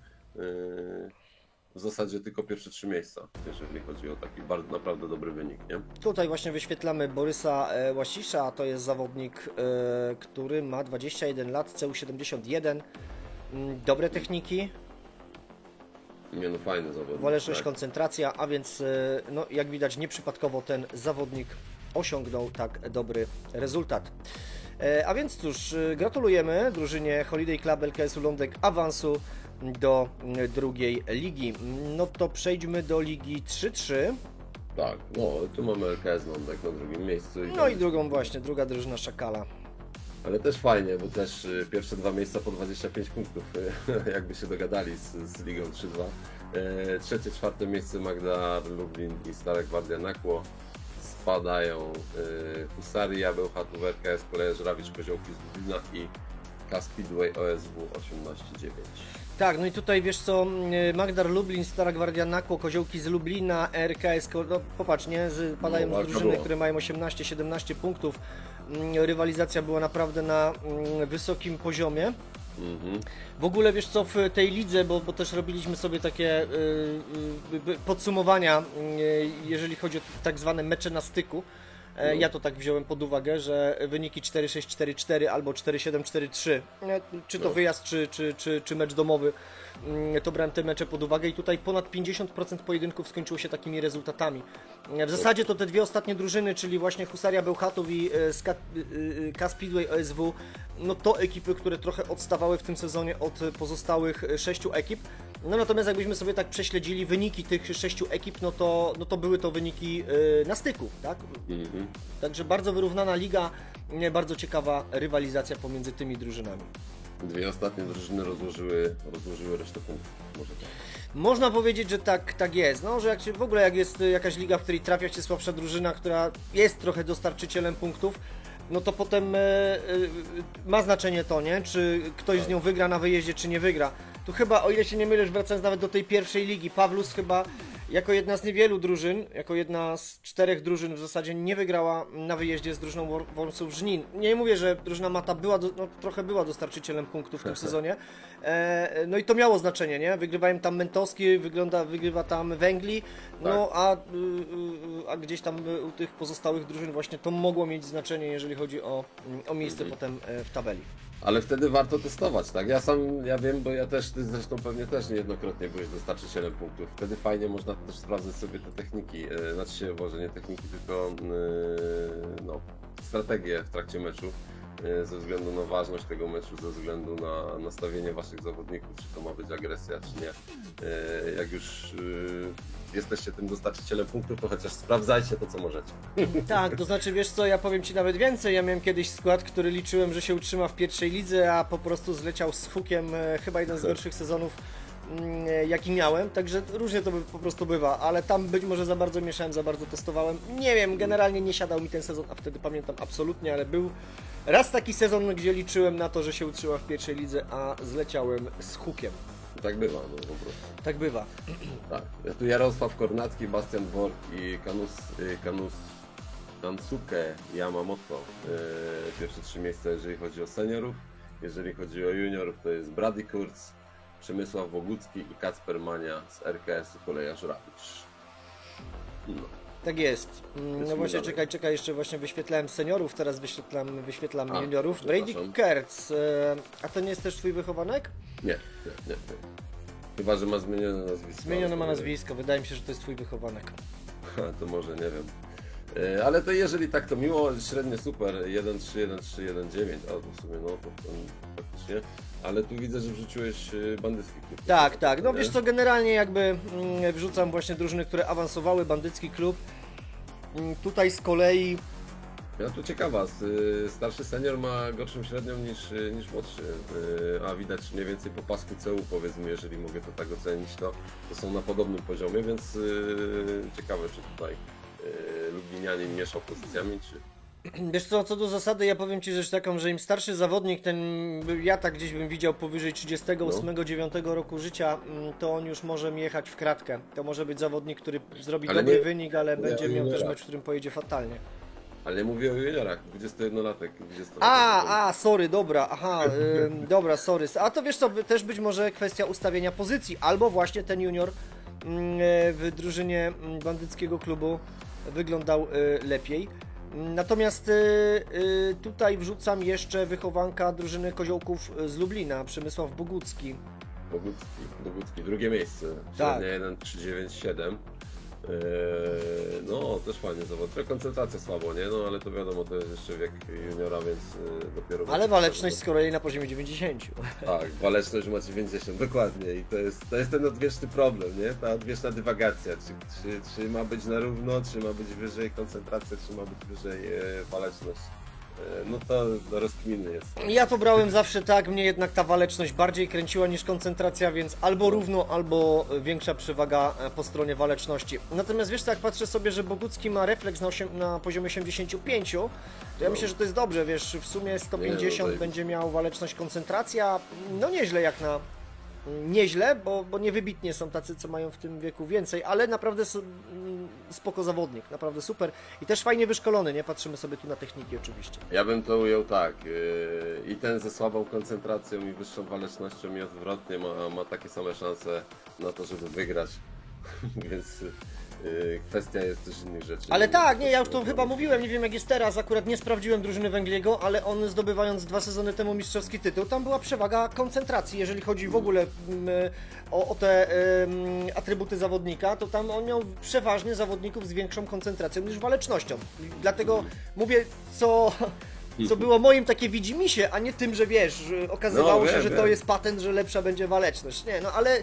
w zasadzie tylko pierwsze 3 miejsca, jeżeli chodzi o taki bardzo naprawdę dobry wynik, nie? Tutaj właśnie wyświetlamy Borysa Łasisza, to jest zawodnik, który ma 21 lat, CU71, dobre techniki. Nie, no fajny zawodnik. Waleczność, tak. koncentracja, a więc no, jak widać nieprzypadkowo ten zawodnik osiągnął tak dobry rezultat. A więc cóż, gratulujemy drużynie Holiday Club LKS-u Lądek awansu do drugiej ligi. No to przejdźmy do ligi 3-3. Tak, no tu mamy LKS Lądek na drugim miejscu. No i druga drużyna Szakala. Ale też fajnie, bo też pierwsze 2 miejsca po 25 punktów, jakby się dogadali z Ligą 3-2. Trzecie, 4 miejsce Magda Lublin i Stara Gwardia Nakło. Spadają Husaria, Bełchatów, RKS, Koleje Żrawicz, Koziołki z Lublina i K-Speedway OSW 18-9. Tak, no i tutaj wiesz co, Magdar Lublin, Stara Gwardia Nakło, Koziołki z Lublina, RKS, no popatrz, nie, padają z drużyny, które mają 18-17 punktów. Rywalizacja była naprawdę na wysokim poziomie. W ogóle wiesz co, w tej lidze, bo też robiliśmy sobie takie podsumowania, jeżeli chodzi o tak zwane mecze na styku. Ja to tak wziąłem pod uwagę, że wyniki 4-6, 4-4 albo 4-7, 4-3, czy to wyjazd, czy mecz domowy, to brałem te mecze pod uwagę i tutaj ponad 50% pojedynków skończyło się takimi rezultatami. W zasadzie to te dwie ostatnie drużyny, czyli właśnie Husaria Bełchatów i K-Speedway OSW, no to ekipy, które trochę odstawały w tym sezonie od pozostałych 6 ekip. No natomiast jakbyśmy sobie tak prześledzili wyniki tych 6 ekip, no to były to wyniki na styku, tak? Także bardzo wyrównana liga, bardzo ciekawa rywalizacja pomiędzy tymi drużynami. Dwie ostatnie drużyny rozłożyły resztę punktów, może tak. Można powiedzieć, że tak jest, no, że jak jest jakaś liga, w której trafia się słabsza drużyna, która jest trochę dostarczycielem punktów, no to potem ma znaczenie to, nie? Czy ktoś z nią wygra na wyjeździe, czy nie wygra. Tu chyba, o ile się nie mylę, wracając nawet do tej pierwszej ligi, Pawlus chyba jako jedna z niewielu drużyn, jako jedna z 4 drużyn w zasadzie nie wygrała na wyjeździe z drużyną Wormsów Żnin. Nie mówię, że drużyna Mata była, trochę była dostarczycielem punktów w tym sezonie. No i to miało znaczenie, nie? Wygrywają tam Mentowski, wygrywa tam Węgli, no a gdzieś tam u tych pozostałych drużyn właśnie to mogło mieć znaczenie, jeżeli chodzi o miejsce potem w tabeli. Ale wtedy warto testować, tak? Ja wiem, bo ja też, ty zresztą pewnie też niejednokrotnie byłeś dostarczycielem punktów. Wtedy fajnie można też sprawdzać sobie te techniki, znaczy się, może nie techniki, tylko no, strategię w trakcie meczu, ze względu na ważność tego meczu, ze względu na nastawienie waszych zawodników, czy to ma być agresja, czy nie. Jak już jesteście tym dostarczycielem punktów, to chociaż sprawdzajcie to, co możecie. Tak, to znaczy, wiesz co, ja powiem Ci nawet więcej. Ja miałem kiedyś skład, który liczyłem, że się utrzyma w pierwszej lidze, a po prostu zleciał z hukiem, chyba jeden z gorszych sezonów, jaki miałem, także różnie to po prostu bywa, ale tam być może za bardzo mieszałem, za bardzo testowałem. Nie wiem, generalnie nie siadał mi ten sezon, a wtedy pamiętam absolutnie, ale był raz taki sezon, gdzie liczyłem na to, że się utrzyma w pierwszej lidze, a zleciałem z hukiem. Tak bywa, no po prostu. Tak bywa. Tak. Ja tu Jarosław Kornacki, Bastian Borg i Kansuke Yamamoto. Pierwsze 3 miejsca, jeżeli chodzi o seniorów. Jeżeli chodzi o juniorów, to jest Brady Kurz, Przemysław Bogucki i Kacper Mania z RKS-u Kolejarz Żurawicz. No. Tak jest. No właśnie, czekaj, jeszcze właśnie wyświetlałem seniorów, teraz wyświetlam juniorów. Brady Kurz, a to nie jest też twój wychowanek? Nie. Chyba, że ma zmienione nazwisko. Zmienione ma nazwisko, wydaje mi się, że to jest twój wychowanek. To może, nie wiem. Ale to jeżeli tak, to miło, średnie super, 1-3, 1-3, 1-9, a to w sumie no to faktycznie. Ale tu widzę, że wrzuciłeś bandycki klub. Tak, no wiesz co, generalnie jakby wrzucam właśnie drużyny, które awansowały, bandycki klub. Tutaj z kolei... Ja tu ciekawa, starszy senior ma gorszą średnią niż młodszy, a widać mniej więcej po pasku CU, powiedzmy, jeżeli mogę to tak ocenić, to są na podobnym poziomie, więc ciekawe, czy tutaj Lublinianin mieszał pozycjami, czy... Wiesz co do zasady, ja powiem Ci rzecz taką, że im starszy zawodnik, ja tak gdzieś bym widział powyżej 38-9 roku życia, to on już może mi jechać w kratkę. To może być zawodnik, który zrobi dobry wynik, ale będzie miał też mecz, w którym pojedzie fatalnie. Ale nie mówię o juniorach, 21-latek. Sorry, dobra, dobra, sorry. A to wiesz co, też być może kwestia ustawienia pozycji, albo właśnie ten junior w drużynie bandyckiego klubu wyglądał lepiej. Natomiast tutaj wrzucam jeszcze wychowanka drużyny Koziołków z Lublina, Przemysław Bogucki. Bogucki, drugie miejsce, średnia 1,397. No, też fajnie zawodnik. Koncentracja słabo, nie? No, ale to wiadomo, to jest jeszcze wiek juniora, więc dopiero... Ale waleczność z kolei na poziomie 90. Tak, waleczność ma 90, dokładnie. I to jest ten odwieczny problem, nie? Ta odwieczna dywagacja. Czy ma być na równo, czy ma być wyżej koncentracja, czy ma być wyżej waleczność. No to rozkminny jest. Ja to brałem zawsze tak, mnie jednak ta waleczność bardziej kręciła niż koncentracja, więc albo równo, albo większa przewaga po stronie waleczności. Natomiast wiesz co, jak patrzę sobie, że Bogucki ma refleks na poziomie 85, to ja myślę, że to jest dobrze, wiesz, w sumie 150 będzie miał waleczność, koncentracja, no nieźle jak na... Nieźle, bo niewybitnie są tacy, co mają w tym wieku więcej, ale naprawdę spoko zawodnik, naprawdę super i też fajnie wyszkolony, nie? Patrzymy sobie tu na techniki oczywiście. Ja bym to ujął tak, i ten ze słabą koncentracją i wyższą walecznością i odwrotnie ma takie same szanse na to, żeby wygrać, więc kwestia jest też innych rzeczy. Ale tak, nie, ja już to chyba mówiłem, nie wiem jak jest teraz, akurat nie sprawdziłem drużyny Węgliego, ale on zdobywając 2 sezony temu mistrzowski tytuł, tam była przewaga koncentracji, jeżeli chodzi w ogóle o te atrybuty zawodnika, to tam on miał przeważnie zawodników z większą koncentracją niż walecznością. Dlatego mówię, co było moim takie widzimisię, a nie tym, że wiesz, że okazywało się, że to jest patent, że lepsza będzie waleczność. Nie, no ale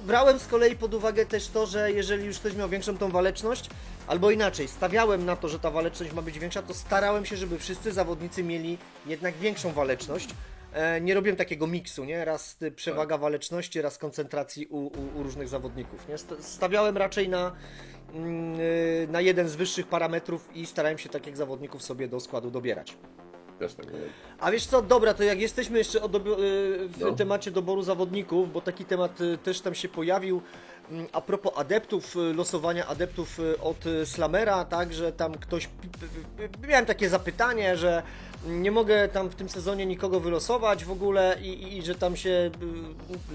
brałem z kolei pod uwagę też to, że jeżeli już ktoś miał większą tą waleczność, albo inaczej, stawiałem na to, że ta waleczność ma być większa, to starałem się, żeby wszyscy zawodnicy mieli jednak większą waleczność. Nie robiłem takiego miksu, nie? Raz przewaga waleczności, raz koncentracji u różnych zawodników, nie? Stawiałem raczej na jeden z wyższych parametrów i starałem się takich zawodników sobie do składu dobierać. Też tak mówię. A wiesz co, dobra, to jak jesteśmy jeszcze w temacie doboru zawodników, bo taki temat też tam się pojawił, A propos adeptów, losowania adeptów od Slamera, tak, że tam ktoś... Miałem takie zapytanie, że nie mogę tam w tym sezonie nikogo wylosować w ogóle i że tam się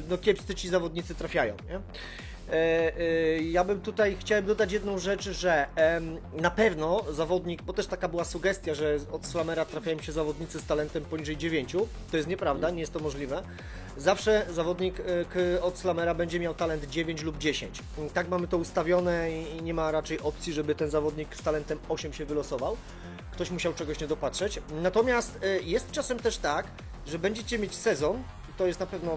no kiepscy ci zawodnicy trafiają, nie? Ja bym tutaj chciałem dodać jedną rzecz, że na pewno zawodnik, bo też taka była sugestia, że od Slamera trafiają się zawodnicy z talentem poniżej 9, to jest nieprawda, nie jest to możliwe. Zawsze zawodnik od Slamera będzie miał talent 9 lub 10. Tak mamy to ustawione i nie ma raczej opcji, żeby ten zawodnik z talentem 8 się wylosował. Ktoś musiał czegoś nie dopatrzeć. Natomiast jest czasem też tak, że będziecie mieć sezon, to jest na pewno,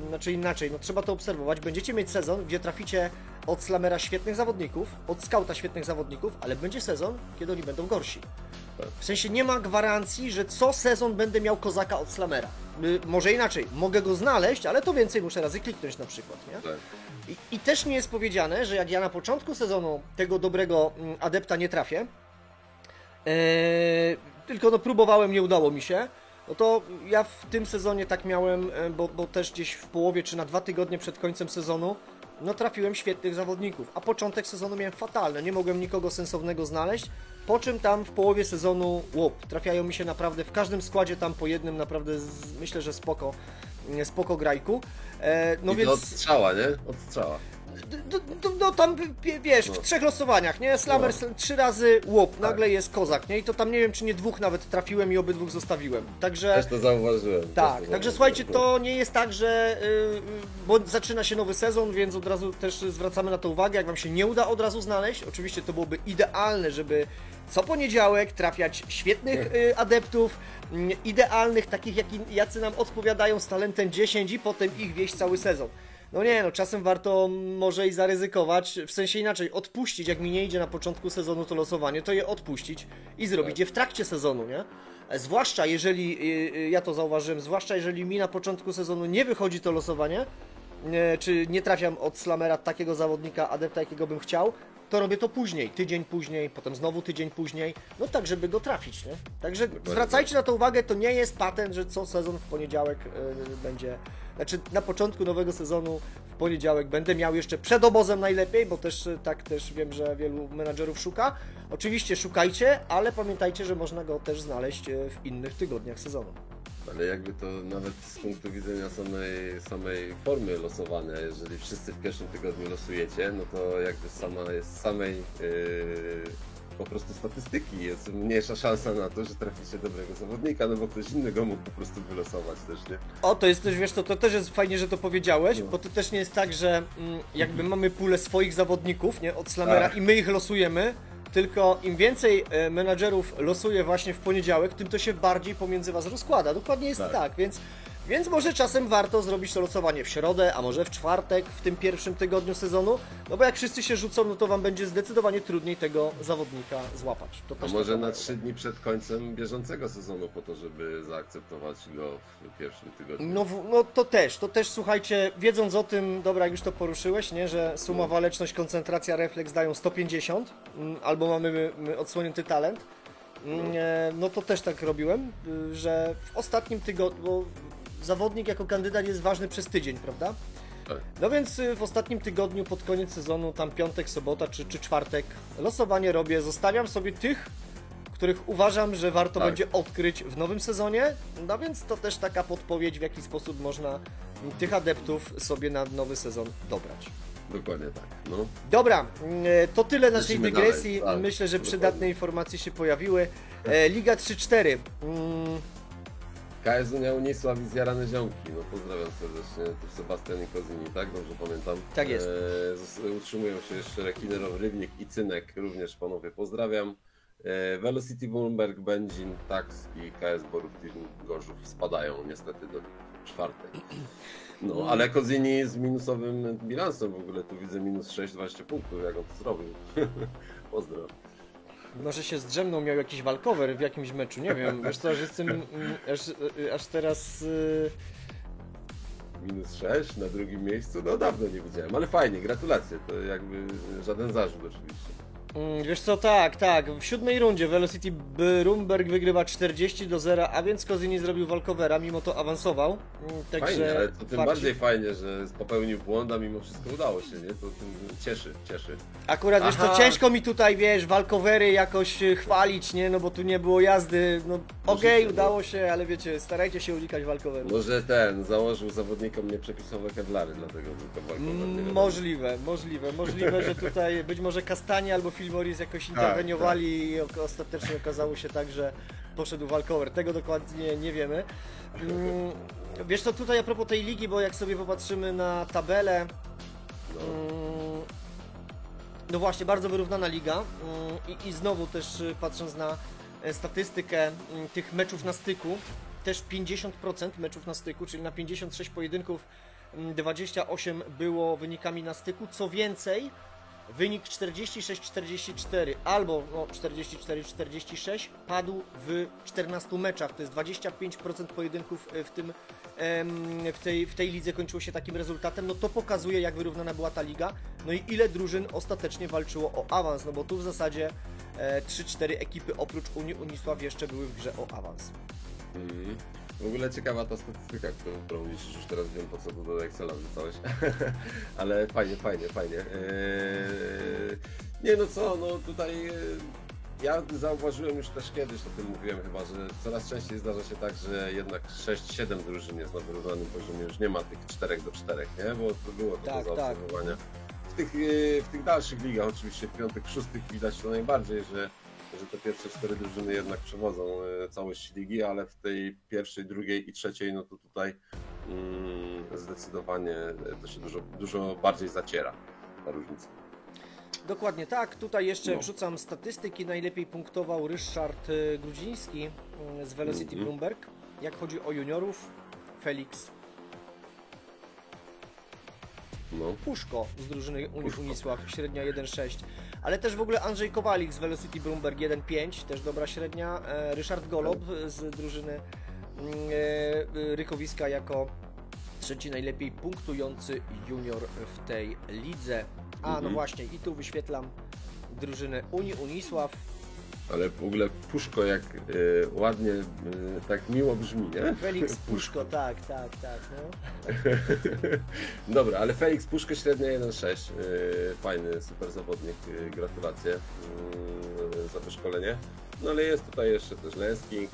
znaczy inaczej, no trzeba to obserwować, będziecie mieć sezon, gdzie traficie od Slamera świetnych zawodników, od Skauta świetnych zawodników, ale będzie sezon, kiedy oni będą gorsi. W sensie nie ma gwarancji, że co sezon będę miał kozaka od Slamera. Może inaczej, mogę go znaleźć, ale to więcej muszę razy kliknąć na przykład, nie? Tak. I też nie jest powiedziane, że jak ja na początku sezonu tego dobrego adepta nie trafię, tylko no próbowałem, nie udało mi się, no to ja w tym sezonie tak miałem, bo też gdzieś w połowie czy na 2 tygodnie przed końcem sezonu no trafiłem świetnych zawodników, a początek sezonu miałem fatalny, nie mogłem nikogo sensownego znaleźć, po czym tam w połowie sezonu trafiają mi się naprawdę w każdym składzie tam po jednym, naprawdę myślę, że spoko grajku. No I więc... to od strzała, nie? Od strzała. No tam wiesz, w 3 losowaniach, nie? Slammer 3 razy nagle jest kozak, nie? I to tam nie wiem, czy nie 2 nawet trafiłem i obydwóch zostawiłem. Także. Też to zauważyłem. Tak, także słuchajcie, to nie jest tak, że. Bo zaczyna się nowy sezon, więc od razu też zwracamy na to uwagę. Jak wam się nie uda od razu znaleźć, oczywiście to byłoby idealne, żeby co poniedziałek trafiać świetnych adeptów, idealnych, takich jacy nam odpowiadają z talentem 10 i potem ich wieść cały sezon. No nie, no czasem warto może i zaryzykować, w sensie inaczej, odpuścić, jak mi nie idzie na początku sezonu to losowanie, to je odpuścić i zrobić je w trakcie sezonu, nie? Zwłaszcza jeżeli, ja to zauważyłem, zwłaszcza jeżeli mi na początku sezonu nie wychodzi to losowanie, czy nie trafiam od Slamera takiego zawodnika, adepta, jakiego bym chciał, to robię to później, tydzień później, potem znowu tydzień później, no tak, żeby go trafić, nie? Także zwracajcie na to uwagę, to nie jest patent, że co sezon w poniedziałek będzie, znaczy na początku nowego sezonu w poniedziałek będę miał jeszcze przed obozem najlepiej, bo też tak też wiem, że wielu menadżerów szuka. Oczywiście szukajcie, ale pamiętajcie, że można go też znaleźć w innych tygodniach sezonu. Ale jakby to nawet z punktu widzenia samej formy losowania, jeżeli wszyscy w pierwszym tygodniu losujecie, no to jakby jest samej po prostu statystyki jest mniejsza szansa na to, że traficie dobrego zawodnika, no bo ktoś inny go mógł po prostu wylosować też, nie? O, to jest też, wiesz co, to też jest fajnie, że to powiedziałeś, bo to też nie jest tak, że jakby mamy pulę swoich zawodników, nie, od Slamera i my ich losujemy, tylko im więcej menadżerów losuje właśnie w poniedziałek, tym to się bardziej pomiędzy was rozkłada. Dokładnie jest tak, więc może czasem warto zrobić to losowanie w środę, a może w czwartek, w tym pierwszym tygodniu sezonu, no bo jak wszyscy się rzucą, no to wam będzie zdecydowanie trudniej tego zawodnika złapać. To A może na 3 dni przed końcem bieżącego sezonu po to, żeby zaakceptować go w pierwszym tygodniu. No to też słuchajcie, wiedząc o tym, dobra, jak już to poruszyłeś, nie, że suma, waleczność, koncentracja, refleks dają 150, albo mamy odsłonięty talent, no to też tak robiłem, że w ostatnim tygodniu, bo zawodnik jako kandydat jest ważny przez tydzień, prawda? Tak. No więc w ostatnim tygodniu, pod koniec sezonu, tam piątek, sobota czy czwartek, losowanie robię, zostawiam sobie tych, których uważam, że warto będzie odkryć w nowym sezonie, no więc to też taka podpowiedź, w jaki sposób można tych adeptów sobie na nowy sezon dobrać. Dokładnie tak, no. Dobra, to tyle naszej Lecimy dygresji. dalej. Tak, Myślę, że dokładnie. przydatne informacje się pojawiły. Liga 3-4. KS Unia Unisław i Zjarane Ziomki, no pozdrawiam serdecznie, tu Sebastian i Kozini, tak? Dobrze pamiętam? Tak jest. Utrzymują się jeszcze Rekinerow, Rybnik i Cynek, również panowie pozdrawiam. Velocity Bloomberg, Benzin, Tax i KS Borów Gorzów spadają niestety do 4. No, ale Kozini z minusowym bilansem w ogóle, tu widzę minus 6, 20 punktów, jak on to zrobił. Pozdrawiam. Może się zdrzemnął, miał jakiś walkover w jakimś meczu, nie wiem. Wiesz co, że jestem aż teraz... Minus 6 na drugim miejscu, no dawno nie widziałem, ale fajnie, gratulacje, to jakby żaden zarzut oczywiście. Wiesz co, tak. W 7. rundzie Velocity Brumberg wygrywa 40-0, a więc Kozini zrobił walkowera, mimo to awansował. Także Fajnie, ale to tym farcik. bardziej fajnie, że popełnił błąd, a mimo wszystko udało się, nie? To tym cieszy. Akurat wiesz co, Aha. ciężko mi tutaj, wiesz, walkowery jakoś chwalić, nie? No bo tu nie było jazdy, no okej, no. udało się, ale wiecie, starajcie się unikać walkowerów. Może założył zawodnikom nieprzepisowe kevlary, dlatego tylko walkover. nie wiadomo. Możliwe, że tutaj być może Kastanie albo Phil Morris jakoś interweniowali i ostatecznie okazało się tak, że poszedł walkover. Tego dokładnie nie wiemy. Wiesz co, tutaj a propos tej ligi, bo jak sobie popatrzymy na tabelę, no właśnie, bardzo wyrównana liga i znowu też patrząc na statystykę tych meczów na styku, też 50% meczów na styku, czyli na 56 pojedynków 28 było wynikami na styku, co więcej, wynik 46-44 albo no, 44-46 padł w 14 meczach, to jest 25% pojedynków w tej lidze kończyło się takim rezultatem, no to pokazuje, jak wyrównana była ta liga, no i ile drużyn ostatecznie walczyło o awans, no bo tu w zasadzie 3-4 ekipy oprócz Unii Unisław jeszcze były w grze o awans. W ogóle ciekawa ta statystyka, którą liczysz, już teraz wiem, po co to do Excela wrzucałeś. Ale fajnie. Nie no co, no tutaj ja zauważyłem już też kiedyś, o tym mówiłem chyba, że coraz częściej zdarza się tak, że jednak 6-7 drużyn jest na wyrównanym poziomie, już nie ma tych 4-4, nie? Bo to było to do zaobserwowania. W tych dalszych ligach, oczywiście w piątych, w szóstych widać to najbardziej, że te pierwsze 4 drużyny jednak przewodzą całość ligi, ale w tej pierwszej, drugiej i trzeciej, no to tutaj zdecydowanie to się dużo bardziej zaciera ta różnica. Dokładnie tak, tutaj jeszcze wrzucam statystyki, najlepiej punktował Ryszard Grudziński z Velocity Brumberg, jak chodzi o juniorów, Felix Puszko z drużyny Unisław, średnia 1,6, ale też w ogóle Andrzej Kowalik z Velocity Brumberg 1,5, też dobra średnia, Ryszard Golob z drużyny Rykowiska jako trzeci najlepiej punktujący junior w tej lidze. No właśnie, i tu wyświetlam drużynę Unii Unisław. Ale w ogóle Puszko jak ładnie, tak miło brzmi, nie? Felix Puszko, tak, no. Dobra, ale Felix Puszko średnia 1,6, fajny, super zawodnik, gratulacje za wyszkolenie. No ale jest tutaj jeszcze też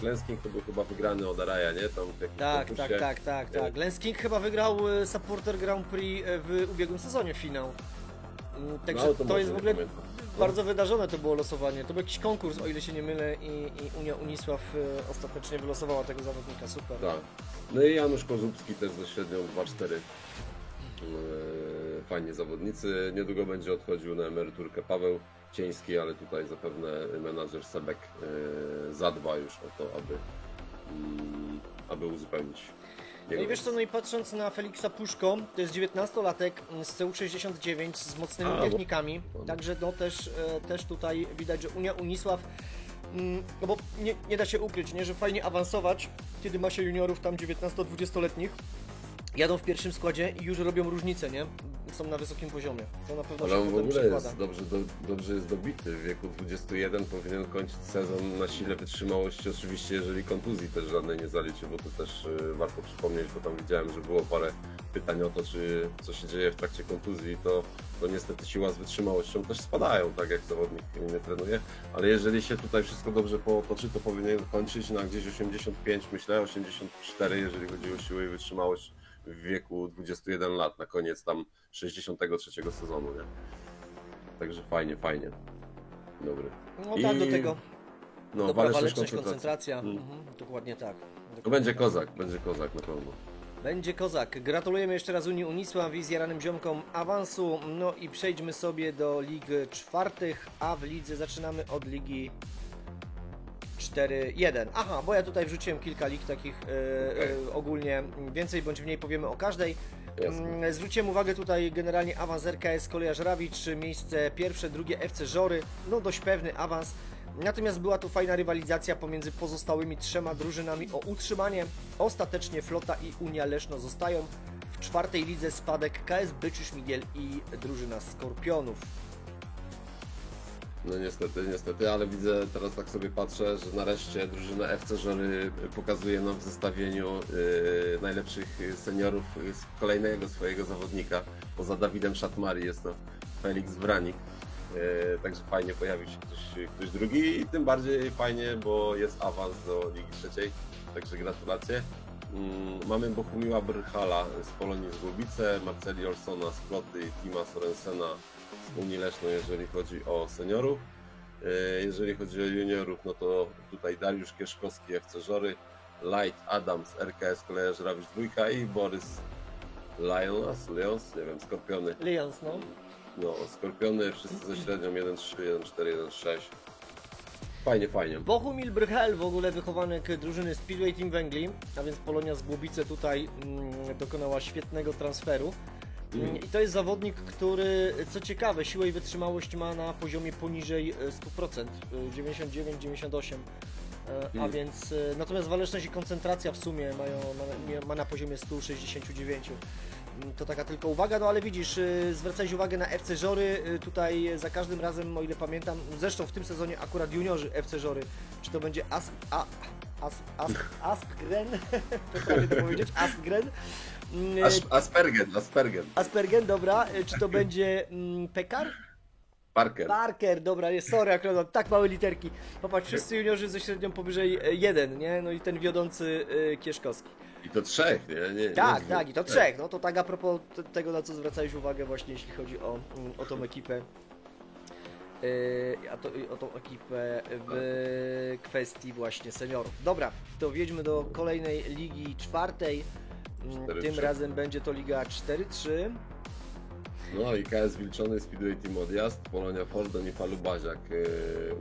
Lensking to był chyba wygrany od Araja, nie? Tam w jakimś konkursie. Tak. Lensking chyba wygrał Supporter Grand Prix w ubiegłym sezonie finał. Także to jest w ogóle bardzo wydarzone to było losowanie. To był jakiś konkurs, o ile się nie mylę, i Unia Unisław ostatecznie wylosowała tego zawodnika, super. Tak. No i Janusz Kozubski też ze średnią 2,4. Fajnie zawodnicy. Niedługo będzie odchodził na emeryturkę Paweł Cieński, ale tutaj zapewne menadżer Sebek zadba już o to, aby uzupełnić. No i wiesz co, no i patrząc na Feliksa Puszko, to jest 19-latek z CU69 z mocnymi technikami, także no też tutaj widać, że Unia Unisław, no bo nie da się ukryć, nie, że fajnie awansować, kiedy ma się juniorów tam 19-20-letnich, jadą w pierwszym składzie i już robią różnicę, nie? Są na wysokim poziomie. To na pewno ale się on w ogóle przekłada. jest dobrze jest dobity. W wieku 21 powinien kończyć sezon na sile wytrzymałości. Oczywiście, jeżeli kontuzji też żadnej nie zaliczy, bo to też warto przypomnieć, bo tam widziałem, że było parę pytań o to, co się dzieje w trakcie kontuzji, to niestety siła z wytrzymałością też spadają, tak jak zawodnik nie trenuje. Ale jeżeli się tutaj wszystko dobrze potoczy, to powinien kończyć na gdzieś 85, myślę, 84, jeżeli chodzi o siłę i wytrzymałość w wieku 21 lat, na koniec tam 63 sezonu, nie? Także fajnie. Dobry. No tak, do tego. No, dobra, waleczność, koncentracja. Dokładnie tak. To będzie kozak na pewno. Będzie kozak. Gratulujemy jeszcze raz Unii Unisław i zjaranym ziomkom awansu. No i przejdźmy sobie do lig czwartych, a w lidze zaczynamy od ligi 4-1. Aha, bo ja tutaj wrzuciłem kilka lig takich ogólnie, więcej bądź mniej powiemy o każdej. Jasne. Zwróciłem uwagę tutaj generalnie awans RKS Kolejarz Rawicz, miejsce pierwsze, drugie FC Żory, no dość pewny awans. Natomiast była tu fajna rywalizacja pomiędzy pozostałymi trzema drużynami o utrzymanie. Ostatecznie Flota i Unia Leszno zostają. W czwartej lidze spadek KS Byczysz Migiel i drużyna Skorpionów. No niestety, ale widzę, teraz tak sobie patrzę, że nareszcie drużyna FC Żory pokazuje nam w zestawieniu najlepszych seniorów z kolejnego swojego zawodnika. Poza Dawidem Szatmari jest to Felix Wranik. Także fajnie pojawił się ktoś drugi i tym bardziej fajnie, bo jest awans do Ligi Trzeciej, także gratulacje. Mamy Bohumiła Brhala z Polonii z Głobice, Marceli Olsona z Ploty i Tima Sorensena z Unii Leszno, jeżeli chodzi o seniorów. Jeżeli chodzi o juniorów, no to tutaj Dariusz Kieszkowski, FC Żory, Light Adams, RKS Kolejarz Żrawicz 2 i Borys Lions, nie wiem, Skorpiony. Lions, no. No, Skorpiony, wszyscy ze średnią 1-3, 1-4, 1-6. Fajnie. Bohumil Brchel, w ogóle wychowanek drużyny Speedway Team Węgli, a więc Polonia z Głobice tutaj dokonała świetnego transferu. I to jest zawodnik, który, co ciekawe, siłę i wytrzymałość ma na poziomie poniżej 100%, 99-98%. A więc, natomiast waleczność i koncentracja w sumie ma na poziomie 169. To taka tylko uwaga, no ale widzisz, zwracałeś uwagę na FC Żory, tutaj za każdym razem, o ile pamiętam, zresztą w tym sezonie akurat juniorzy FC Żory, czy to będzie Aspgren, potrafię to powiedzieć, Aspgren. Aspergen, dobra, czy to będzie Pekar? Parker, dobra, jest, sorry, akurat mam tak małe literki. Popatrz, wszyscy juniorzy ze średnią powyżej 1, nie? No i ten wiodący Kieszkowski. I to 3, nie? Tak, i to 3. No to tak a propos tego, na co zwracałeś uwagę właśnie, jeśli chodzi o tą ekipę. O tą ekipę w kwestii właśnie seniorów. Dobra, to wjedźmy do kolejnej ligi czwartej. Tym razem będzie to liga 4-3. No i KS Wilczony, Speedway Team Odjazd, Polonia Fordon i Falu Baziak.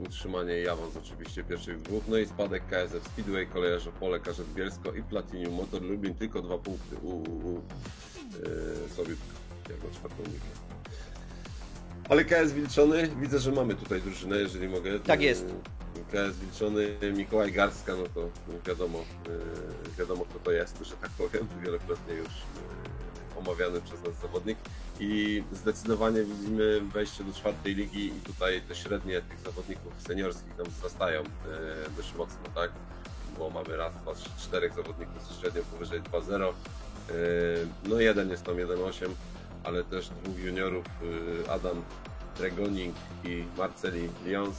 Utrzymanie i awans oczywiście pierwszych dwóch. No i spadek KSF Speedway, Kolejarz Opole, Karzet Bielsko i Platinum Motor Lublin. Tylko 2 punkty sobie jako czwartą ligę. Ale KS Wilczony, widzę, że mamy tutaj drużynę, jeżeli mogę. Tak jest. KS Wilczony, Mikołaj Garstka, no to wiadomo kto to jest, że tak powiem, wielokrotnie już omawiany przez nas zawodnik i zdecydowanie widzimy wejście do czwartej ligi i tutaj te średnie tych zawodników seniorskich nam wzrastają dość mocno, tak? Bo mamy raz, dwa, trzy, 4 zawodników ze średnią powyżej 2-0, no jeden jest tam 1-8, ale też 2 juniorów, Adam Tregoning i Marceli Lions,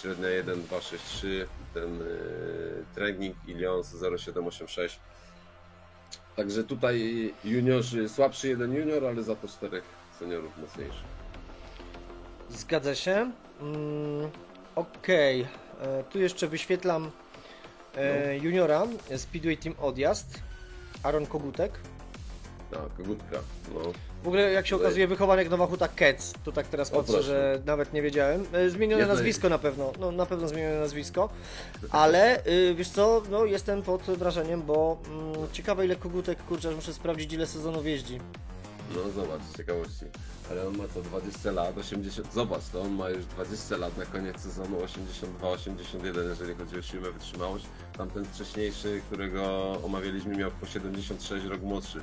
średnia 1-2-6-3, ten Tregoning i Lions 0-7-8-6. Także tutaj juniorzy, słabszy jeden junior, ale za to 4 seniorów mocniejszych. Zgadza się. Okej. Tu jeszcze wyświetlam juniora Speedway Team Odjazd, Aaron Kogutek. Kogutka, no. W ogóle jak się okazuje wychowanek Nowa Huta Kec, to tak teraz patrzę, że nawet nie wiedziałem. Zmienione nazwisko na pewno, no na pewno zmienione nazwisko, ale wiesz co, no jestem pod wrażeniem, bo ciekawe ile Kogutek, kurczę, muszę sprawdzić ile sezonów jeździ. No zobacz, z ciekawości, ale on ma co 20 lat, 80, zobacz, to on ma już 20 lat na koniec sezonu, 82-81, jeżeli chodzi o siłę, wytrzymałość. Tamten wcześniejszy, którego omawialiśmy, miał po 76, rok młodszy.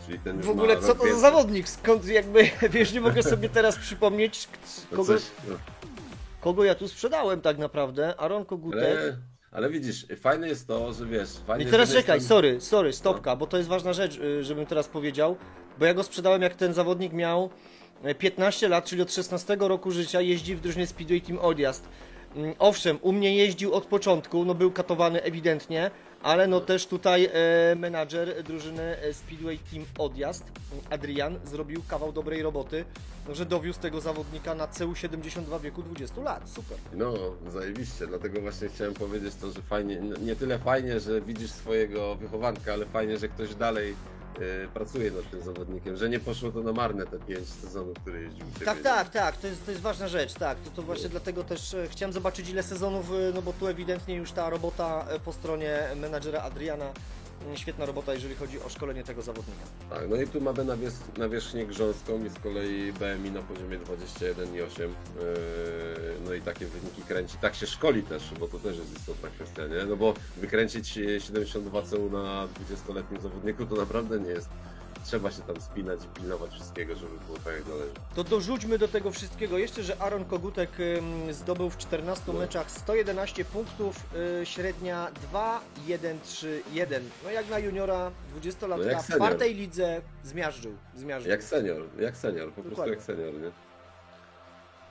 Czyli ten w ogóle co to za zawodnik? Skąd jakby, wiesz, nie mogę sobie teraz przypomnieć kogo ja tu sprzedałem tak naprawdę. Aaron Kogutek. Ale widzisz, fajne jest to, że wiesz... I teraz czekaj, sorry, stopka, bo to jest ważna rzecz, żebym teraz powiedział, bo ja go sprzedałem jak ten zawodnik miał 15 lat, czyli od 16 roku życia jeździ w drużynie Speedway Team Odjazd. Owszem, u mnie jeździł od początku, no był katowany ewidentnie, ale no też tutaj menadżer drużyny Speedway Team Odjazd, Adrian, zrobił kawał dobrej roboty, że dowiózł tego zawodnika na CU72 w wieku 20 lat. Super. No, zajebiście, dlatego właśnie chciałem powiedzieć to, że fajnie, nie tyle fajnie, że widzisz swojego wychowanka, ale fajnie, że ktoś dalej pracuje nad tym zawodnikiem, że nie poszło to na marne te 5 sezonów, które jeździł. Tak, to jest ważna rzecz, tak, to właśnie dlatego też chciałem zobaczyć ile sezonów, no bo tu ewidentnie już ta robota po stronie menadżera Adriana, świetna robota, jeżeli chodzi o szkolenie tego zawodnika. Tak, no i tu mamy nawierzchnię grząską i z kolei BMI na poziomie 21,8, no i takie wyniki kręci, tak się szkoli też, bo to też jest istotna kwestia, nie? No bo wykręcić 72 CU na 20-letnim zawodniku to naprawdę nie jest trzeba się tam spinać i pilnować wszystkiego, żeby było tak jak należy. To dorzućmy do tego wszystkiego jeszcze, że Aaron Kogutek zdobył w 14 meczach 111 punktów, średnia 2,131. No jak na juniora, 20-latka w senior. 4. lidze zmiażdżył. Jak senior, po prostu Dokładnie. jak senior, nie?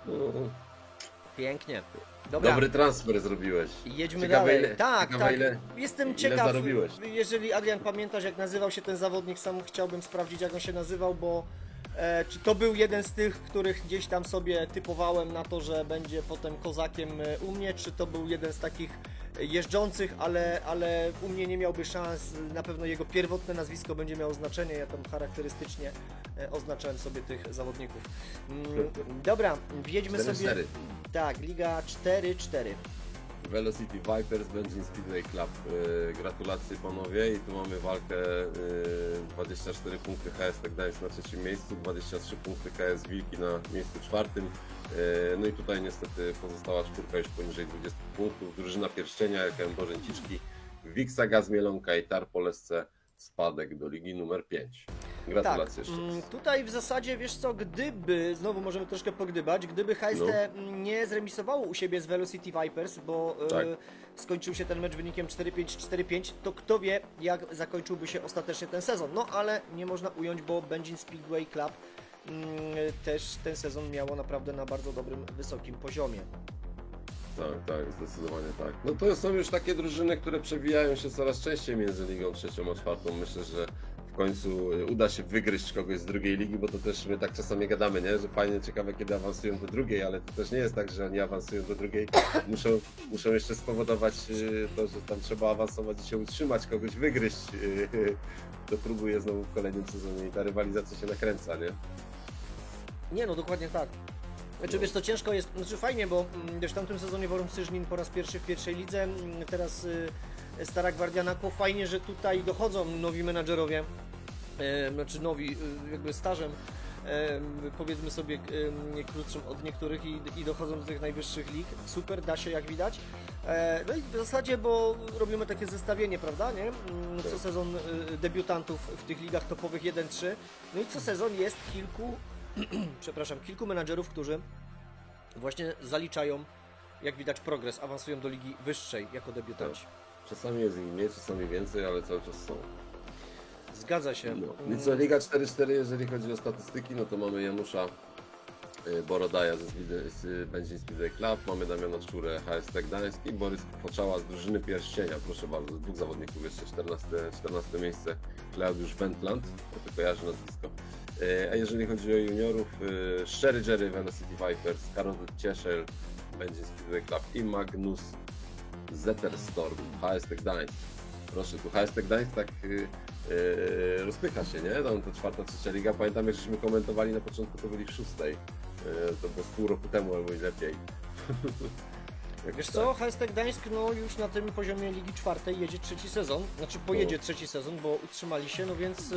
No, Pięknie. Dobra, dobry transfer zrobiłeś. jedźmy Ciekawe, dalej. ile- Tak, ciekawe, tak. ile- Jestem ile ciekaw, zarobiłeś? jeżeli Adrian pamiętasz, jak nazywał się ten zawodnik, sam chciałbym sprawdzić, jak on się nazywał, bo czy to był jeden z tych, których gdzieś tam sobie typowałem na to, że będzie potem kozakiem u mnie, czy to był jeden z takich jeżdżących, ale u mnie nie miałby szans. Na pewno jego pierwotne nazwisko będzie miało znaczenie, ja tam charakterystycznie oznaczałem sobie tych zawodników. Dobra, wjedźmy 4-4. sobie... Tak, Liga 4-4. Velocity Vipers, Benzin Speedway Club. Gratulacje panowie i tu mamy walkę 24 punkty HS Gdańsk na 3. miejscu, 23 punkty KS Wilki na miejscu 4. No i tutaj niestety pozostała czwórka już poniżej 20 punktów. Drużyna Pierścienia, LKM Bożęciczki, Wiksa Gaz Mielonka i Tarpol SC spadek do ligi numer 5. Gratulacje jeszcze raz. Tutaj w zasadzie, wiesz co, gdyby, znowu możemy troszkę pogdybać, gdyby HST nie zremisowało u siebie z Velocity Vipers, bo Tak. skończył się ten mecz wynikiem 4-5, 4-5, to kto wie, jak zakończyłby się ostatecznie ten sezon. No ale nie można ująć, bo Benzin Speedway Club też ten sezon miało naprawdę na bardzo dobrym, wysokim poziomie. Tak, zdecydowanie tak. No to są już takie drużyny, które przewijają się coraz częściej między ligą 3 a 4. Myślę, że w końcu uda się wygryźć kogoś z drugiej ligi, bo to też my tak czasami gadamy, nie? Że fajnie, ciekawe kiedy awansują do drugiej, ale to też nie jest tak, że oni awansują do drugiej. Muszą jeszcze spowodować to, że tam trzeba awansować i się utrzymać, kogoś wygryźć. To próbuje znowu w kolejnym sezonie i ta rywalizacja się nakręca, nie? Nie no, dokładnie tak. Znaczy, wiesz, to ciężko jest, znaczy fajnie, bo wiesz, w tamtym sezonie Worum Syżnin po raz pierwszy w pierwszej lidze, teraz Stara Gwardia Nakło, fajnie, że tutaj dochodzą nowi menadżerowie, znaczy nowi, jakby stażem, powiedzmy sobie krótszym od niektórych i dochodzą do tych najwyższych lig. Super, da się jak widać. No i w zasadzie, bo robimy takie zestawienie, prawda, nie? Co sezon debiutantów w tych ligach topowych 1-3, no i co sezon jest kilku menadżerów, którzy właśnie zaliczają, jak widać, progres, awansują do ligi wyższej jako debiutanci. Czasami jest ich mniej, czasami więcej, ale cały czas są. Zgadza się. No. I co, Liga 4-4, jeżeli chodzi o statystyki, no to mamy Janusza Borodaja z Benzin Speedway Club, mamy Damiana Szczurę, HST Gdańsk i Borys Poczała z drużyny Pierścienia, proszę bardzo, dwóch zawodników jeszcze, 14 miejsce, Klaudiusz Wendland, to kojarzy nazwisko. A jeżeli chodzi o juniorów, Sherry Jerry, Velocity Vipers, Karol Cieszel, Benzin Speedway Club i Magnus Zetterstorm, HST Gdańsk. Proszę, tu HST Gdańsk tak rozpycha się, nie? Tam to 4., 3. liga. Pamiętam, jak żeśmy komentowali na początku, to byli w 6. To było z pół roku temu albo i lepiej. Wiesz co, HST Gdańsk no już na tym poziomie Ligi 4 jedzie 3. sezon, znaczy pojedzie 3. sezon, bo utrzymali się, no więc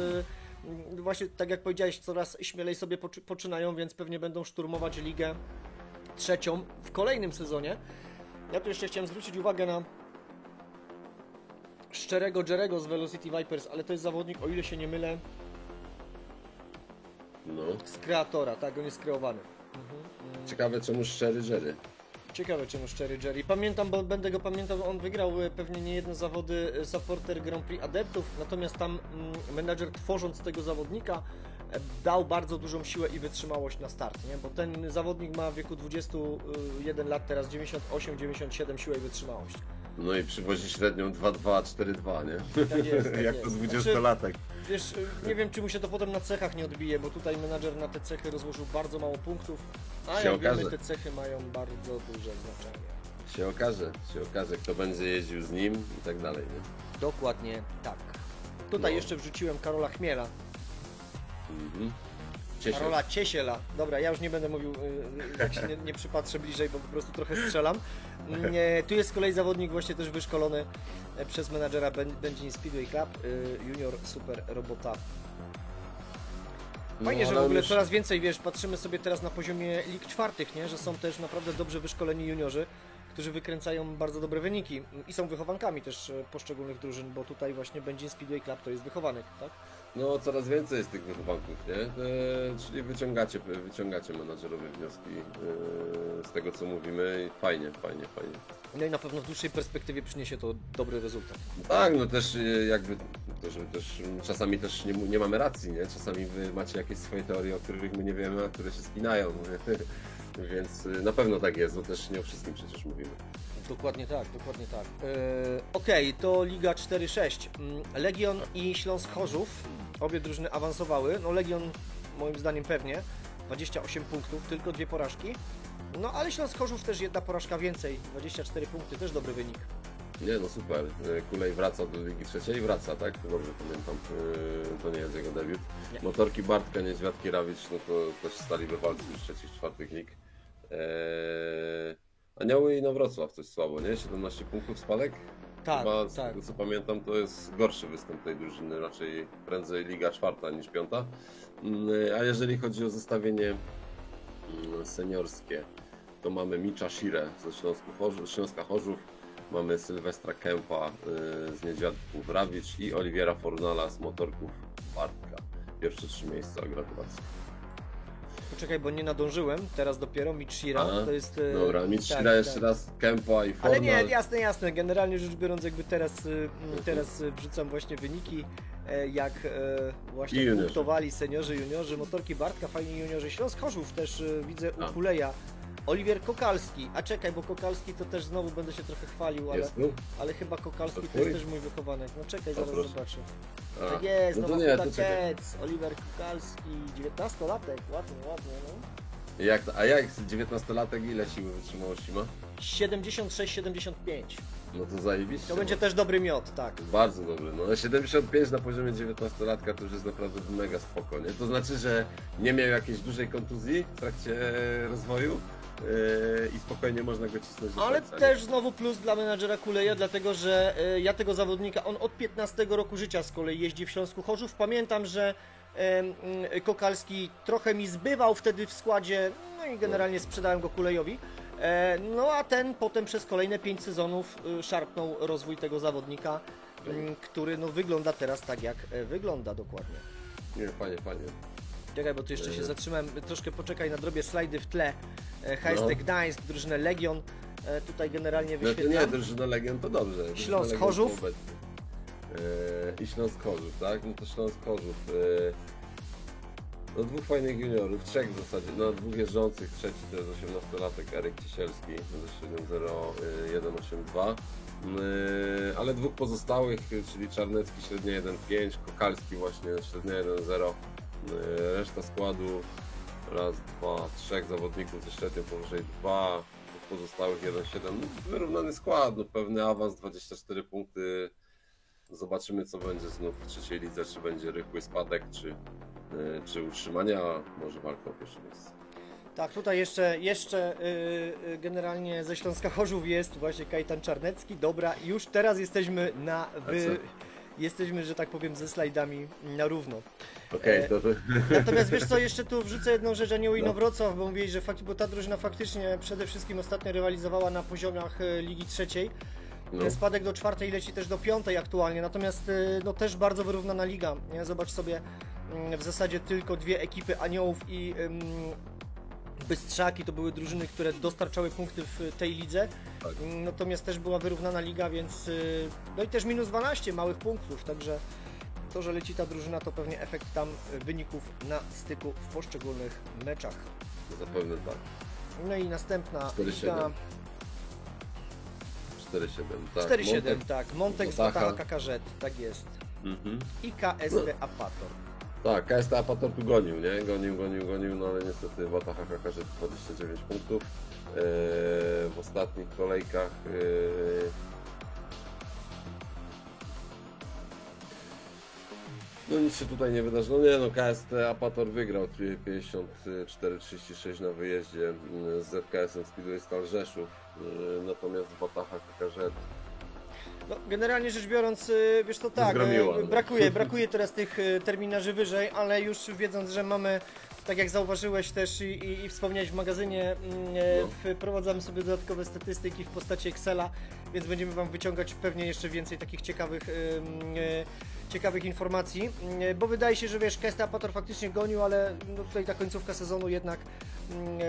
właśnie tak jak powiedziałeś, coraz śmielej sobie poczynają, więc pewnie będą szturmować Ligę 3. w kolejnym sezonie. Ja tu jeszcze chciałem zwrócić uwagę na Szczerego Jerego z Velocity Vipers, ale to jest zawodnik, o ile się nie mylę, No. z kreatora, tak, on jest kreowany. Ciekawe, czemu Sherry Jerry. Ciekawe czemu Szczery Jerry. Pamiętam, bo będę go pamiętał, on wygrał pewnie niejedne zawody Supporter Grand Prix Adeptów, natomiast tam menadżer, tworząc tego zawodnika, dał bardzo dużą siłę i wytrzymałość na start, nie? Bo ten zawodnik ma w wieku 21 lat, teraz 98-97 siłę i wytrzymałość. No i przywozi średnią 2,2, 4,2, nie? Tak jest, tak Jak jest. to 20-latek. Wiesz, nie wiem, czy mu się to potem na cechach nie odbije, bo tutaj menadżer na te cechy rozłożył bardzo mało punktów, a Się jak wiemy, okaże. te cechy mają bardzo duże znaczenie. Się okaże, kto będzie jeździł z nim i tak dalej, nie? Dokładnie tak. Tutaj No. jeszcze wrzuciłem Karola Chmiela. Mhm. Ciesiel. Karola Ciesiela. Dobra, ja już nie będę mówił, jak się nie przypatrzę bliżej, bo po prostu trochę strzelam. Tu jest z kolei zawodnik właśnie też wyszkolony przez menadżera Benzin Speedway Club, junior super robota. Fajnie, No, że w ale ogóle już- coraz więcej, wiesz, patrzymy sobie teraz na poziomie lig 4, nie? Że są też naprawdę dobrze wyszkoleni juniorzy, którzy wykręcają bardzo dobre wyniki i są wychowankami też poszczególnych drużyn, bo tutaj właśnie Benzin Speedway Club to jest wychowanek, tak? No coraz więcej jest tych wychowanków, nie? Czyli wyciągacie menadżerowie wnioski z tego co mówimy i fajnie. No i na pewno w dłuższej perspektywie przyniesie to dobry rezultat. Tak, no też jakby, to, żeby też czasami też nie mamy racji, nie? Czasami wy macie jakieś swoje teorie, o których my nie wiemy, a które się spinają. Więc na pewno tak jest, no też nie o wszystkim przecież mówimy. Dokładnie tak, dokładnie tak. Okej, to Liga 4-6. Legion i Śląsk Chorzów. Obie drużyny awansowały. No Legion moim zdaniem pewnie. 28 punktów, tylko 2 porażki. No ale Śląsk Chorzów też 1 porażka więcej. 24 punkty, też dobry wynik. Nie, no super. Kulej wraca do Ligi Trzeciej, wraca, tak? Dobrze pamiętam, to nie jest jego debiut. Nie. Motorki Bartka, Niedźwiadki, Rawicz, no to też stali wywalcy już trzecich, czwartych lig. Anioły i Inowrocław coś słabo, nie? 17 punktów spadek? Tak, Chyba, z tak. tego co pamiętam, to jest gorszy występ tej drużyny, raczej prędzej Liga Czwarta niż Piąta. A jeżeli chodzi o zestawienie seniorskie, to mamy Micza Shire ze Śląska Chorzów, mamy Sylwestra Kępa z Niedźwiadków Rawicz i Oliwiera Fornala z Motorków Bartka. Pierwsze 3 miejsca, gratulacje. Poczekaj, bo nie nadążyłem. Teraz dopiero Michira. To jest... Dobra, Michira jeszcze raz, Kępa i Fornal. Ale nie, jasne. Generalnie rzecz biorąc, jakby teraz wrzucam właśnie wyniki, jak właśnie punktowali seniorzy, juniorzy, Motorki Bartka, fajni juniorzy. Śląsk Chorzów też widzę u Kuleja. Oliwier Kokalski, a czekaj, bo Kokalski to też znowu będę się trochę chwalił, ale chyba Kokalski to jest też mój wychowanek. No czekaj, zaraz zobaczę. Tak jest, no no to Kec, Oliver Kokalski, 19-latek, ładnie, no. A jak 19-latek, ile siły wytrzymałości ma? 76-75. No to zajebiście. To będzie też dobry miod, tak. Bardzo dobry. No 75 na poziomie 19-latka to już jest naprawdę mega spoko, nie? To znaczy, że nie miał jakiejś dużej kontuzji w trakcie rozwoju i spokojnie można go cisnąć do Ale końca, też znowu plus dla menadżera Kuleja, dlatego że ja tego zawodnika, on od 15 roku życia z kolei jeździ w Śląsku Chorzów. Pamiętam, że Kokalski trochę mi zbywał wtedy w składzie, no i generalnie sprzedałem go Kulejowi. No a ten potem przez kolejne 5 sezonów szarpnął rozwój tego zawodnika, który no wygląda teraz tak jak wygląda dokładnie. Nie, fajnie. Czekaj, bo tu jeszcze się zatrzymałem, troszkę poczekaj, nadrobię slajdy w tle. HST Gdańsk, drużynę Legion, tutaj generalnie wyświetlam. No to nie, drużyna Legion to dobrze. Śląsk Chorzów. I Śląsk Chorzów, tak? No to Śląsk Chorzów. No 2 fajnych juniorów, 3 w zasadzie, no 2 jeżdżących, trzeci to jest 18-latek Eryk Ciesielski ze 7.01.82, ale 2 pozostałych, czyli Czarnecki średnia 1.5, Kokalski właśnie średnia 1.0, reszta składu, 1, 2, 3 zawodników ze średnią powyżej 2, 2 pozostałych 1.7, no, wyrównany skład, no pewny awans, 24 punkty, zobaczymy co będzie znów w trzeciej lidze, czy będzie rychły spadek, czy utrzymania, może walka o pierwsze miejsce. Tak, tutaj jeszcze generalnie ze Śląska Chorzów jest właśnie Kajtan Czarnecki. Dobra, już teraz jesteśmy jesteśmy, że tak powiem, ze slajdami na równo. Okej, to... Natomiast wiesz co, jeszcze tu wrzucę jedną rzecz, Anioły Inowrocław, bo mówiłeś, że bo ta drużyna faktycznie przede wszystkim ostatnio rywalizowała na poziomach Ligi Trzeciej. No. Spadek do 4. leci też do 5. aktualnie, natomiast no też bardzo wyrównana liga. Nie? Zobacz sobie, w zasadzie tylko 2 ekipy Aniołów i Bystrzaki to były drużyny, które dostarczały punkty w tej lidze. Tak. Natomiast też była wyrównana liga, więc no i też minus 12 małych punktów, także to, że leci ta drużyna, to pewnie efekt tam wyników na styku w poszczególnych meczach. Zapewne tak. No i następna 4-7. liga. 4-7, tak. 4-7, tak. Montek z Wataha KKŻ, tak jest. I KST Apator. Tak, KST Apator tu gonił, nie? Gonił, no ale niestety Wataha KKŻ 29 punktów w ostatnich kolejkach. No nic się tutaj nie wydarzyło. Nie no, KST Apator wygrał 54-36 na wyjeździe z ZKS-em Speedway Stal Rzeszów. Natomiast Wataha KKŻ... No, generalnie rzecz biorąc, wiesz to tak, brakuje teraz tych terminarzy wyżej, ale już wiedząc, że mamy tak jak zauważyłeś też i wspomniałeś w magazynie, wprowadzamy sobie dodatkowe statystyki w postaci Excela, więc będziemy Wam wyciągać pewnie jeszcze więcej takich ciekawych informacji, bo wydaje się, że wiesz, Kesty Apator faktycznie gonił, ale no tutaj ta końcówka sezonu jednak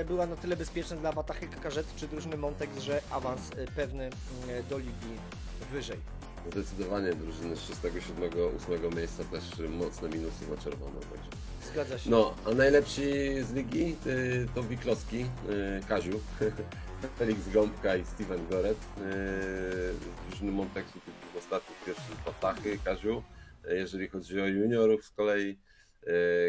była na tyle bezpieczna dla Watachy KKZ czy drużyny Montex, że awans pewny do ligi wyżej. Zdecydowanie drużyny z 6, 7, 8 miejsca też mocne minusy na czerwono. Także. Zgadza się. No, a najlepsi z ligi to Wiklowski, Kaziu, Felix Gąbka i Steven Goret. Z drużyny Montexu w ostatnich pierwszych z Watachy, Kaziu. Jeżeli chodzi o juniorów z kolei,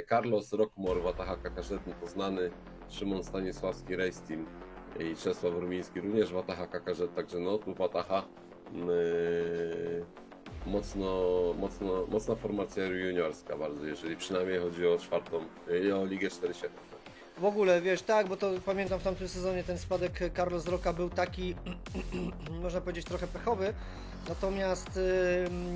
Carlos Rockmore, Wataha KKZ, to znany, Szymon Stanisławski, Race Team i Czesław Rumiński, również Wataha KKZ, także no tu Wataha mocna formacja juniorska bardzo, jeżeli przynajmniej chodzi o o Ligę 4-7. W ogóle, wiesz, tak, bo to pamiętam w tamtym sezonie ten spadek Carlos Rocka był taki, można powiedzieć, trochę pechowy, natomiast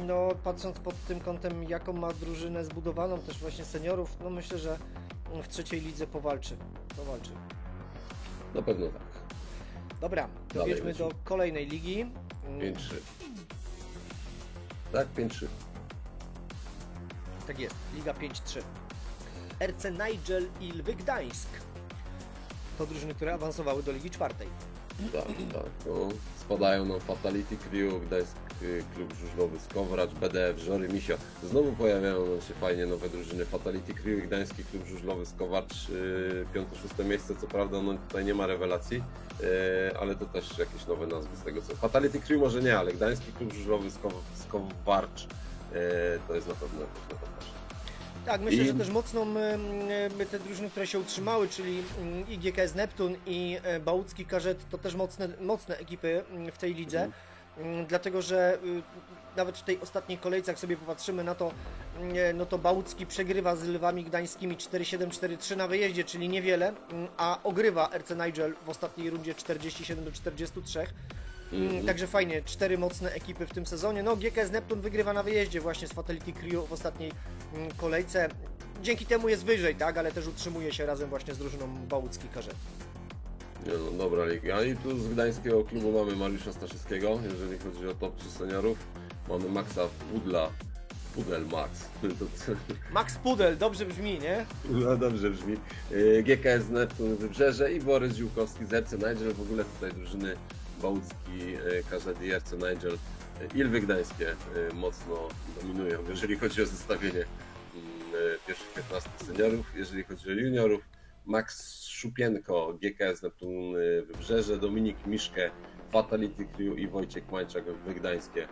no, patrząc pod tym kątem, jaką ma drużynę zbudowaną, też właśnie seniorów, no myślę, że w trzeciej lidze powalczy. Na pewno tak. Dobra, to Dalej jedźmy lecimy. do kolejnej ligi. 5-3. Tak, 5-3. Tak jest, Liga 5-3. RC Nigel i Lwy Gdańsk. To drużyny, które awansowały do Ligi 4. Tak. No, spadają nam Fatality Crew, Gdańsk Klub Żużlowy Skowracz, BDF, Żory Misio. Znowu pojawiają nam się fajnie nowe drużyny. Fatality Crew i Gdański Klub Żużlowy Skowracz, 5-6 miejsce. Co prawda no, tutaj nie ma rewelacji, ale to też jakieś nowe nazwy z tego co. Fatality Crew może nie, ale Gdański Klub Żużlowy Skowracz to jest na pewno jakoś na to. Tak, myślę, że też mocną te drużyny, które się utrzymały, czyli i GKS Neptun i Bałucki Karzet, to też mocne ekipy w tej lidze, dlatego że nawet w tej ostatniej kolejce, jak sobie popatrzymy na to, no to Bałucki przegrywa z Lwami Gdańskimi 4-7, 4-3 na wyjeździe, czyli niewiele, a ogrywa RC Nigel w ostatniej rundzie 47-43. Także fajnie, 4 mocne ekipy w tym sezonie. No GKS Neptun wygrywa na wyjeździe właśnie z Fatality Crew w ostatniej kolejce. Dzięki temu jest wyżej, tak, ale też utrzymuje się razem właśnie z drużyną Bałucki Karzet. Nie no, dobra liga. I tu z gdańskiego klubu mamy Mariusza Staszewskiego, jeżeli chodzi o top 3 seniorów. Mamy Maxa Pudel Max. Max Pudel, dobrze brzmi, nie? No dobrze brzmi. GKS Neptun Wybrzeże i Borys Ziółkowski z RC Nigel. W ogóle tutaj drużyny Bałucki, KZ i RC Nigel i Lwy Gdańskie mocno dominują, jeżeli chodzi o zestawienie pierwszych 15 seniorów. Jeżeli chodzi o juniorów, Max Szupienko, GKS Neptun Wybrzeże, Dominik Miszke, Fatality Crew i Wojciech Mańczak, Lwy Gdańskie.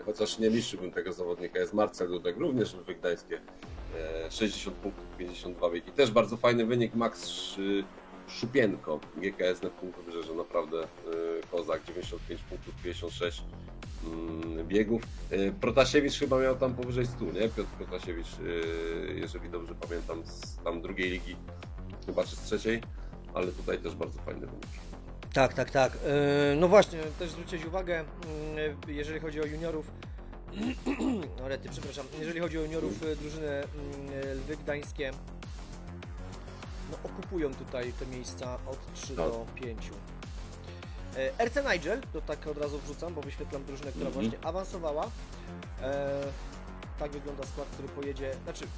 Chociaż nie liczyłbym tego zawodnika, jest Marcel Dudek, również Lwy Gdańskie, 60 punktów, 52 biegi. Też bardzo fajny wynik, Max Szupienko, GKS Neptun Wybrzeże, naprawdę kozak, 95 punktów, 56 biegów. Protasiewicz chyba miał tam powyżej 100, nie? Piotr Protasiewicz, jeżeli dobrze pamiętam, z tam drugiej ligi, chyba czy z trzeciej, ale tutaj też bardzo fajny wynik. Tak. No właśnie, też zwrócić uwagę, jeżeli chodzi o juniorów, jeżeli chodzi o juniorów, drużyny Lwy Gdańskie, no okupują tutaj te miejsca od 3 do 5. RC Nigel, to tak od razu wrzucam, bo wyświetlam drużynę, która właśnie awansowała. Tak wygląda skład, który pojedzie,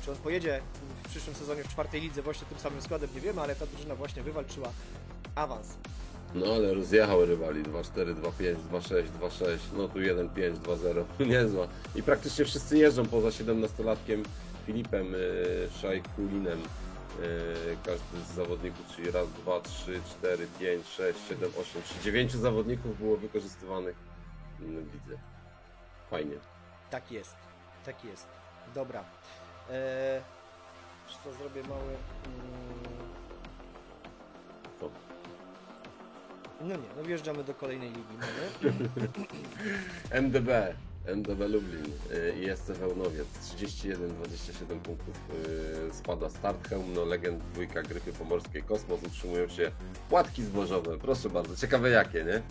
czy on pojedzie w przyszłym sezonie w 4. lidze właśnie tym samym składem, nie wiemy, ale ta drużyna właśnie wywalczyła awans. No ale rozjechał rywali 2-4, 2-5, 2-6, 2-6, no tu 1-5, 2-0, niezła. I praktycznie wszyscy jeżdżą poza 17-latkiem Filipem Szajkulinem. Każdy z zawodników, czyli raz, 2, 3, 4, 5, 6, 7, 8, 9 zawodników było wykorzystywanych w lidze. Fajnie. Tak jest. Dobra. Co zrobię mały... Co? No nie, no wjeżdżamy do kolejnej ligi. Mamy. MDB Lublin i SC Wełnowiec 31-27 punktów spada start hełm, no legend dwójka Gryfy Pomorskie Kosmos, utrzymują się płatki zbożowe, proszę bardzo, ciekawe jakie, nie?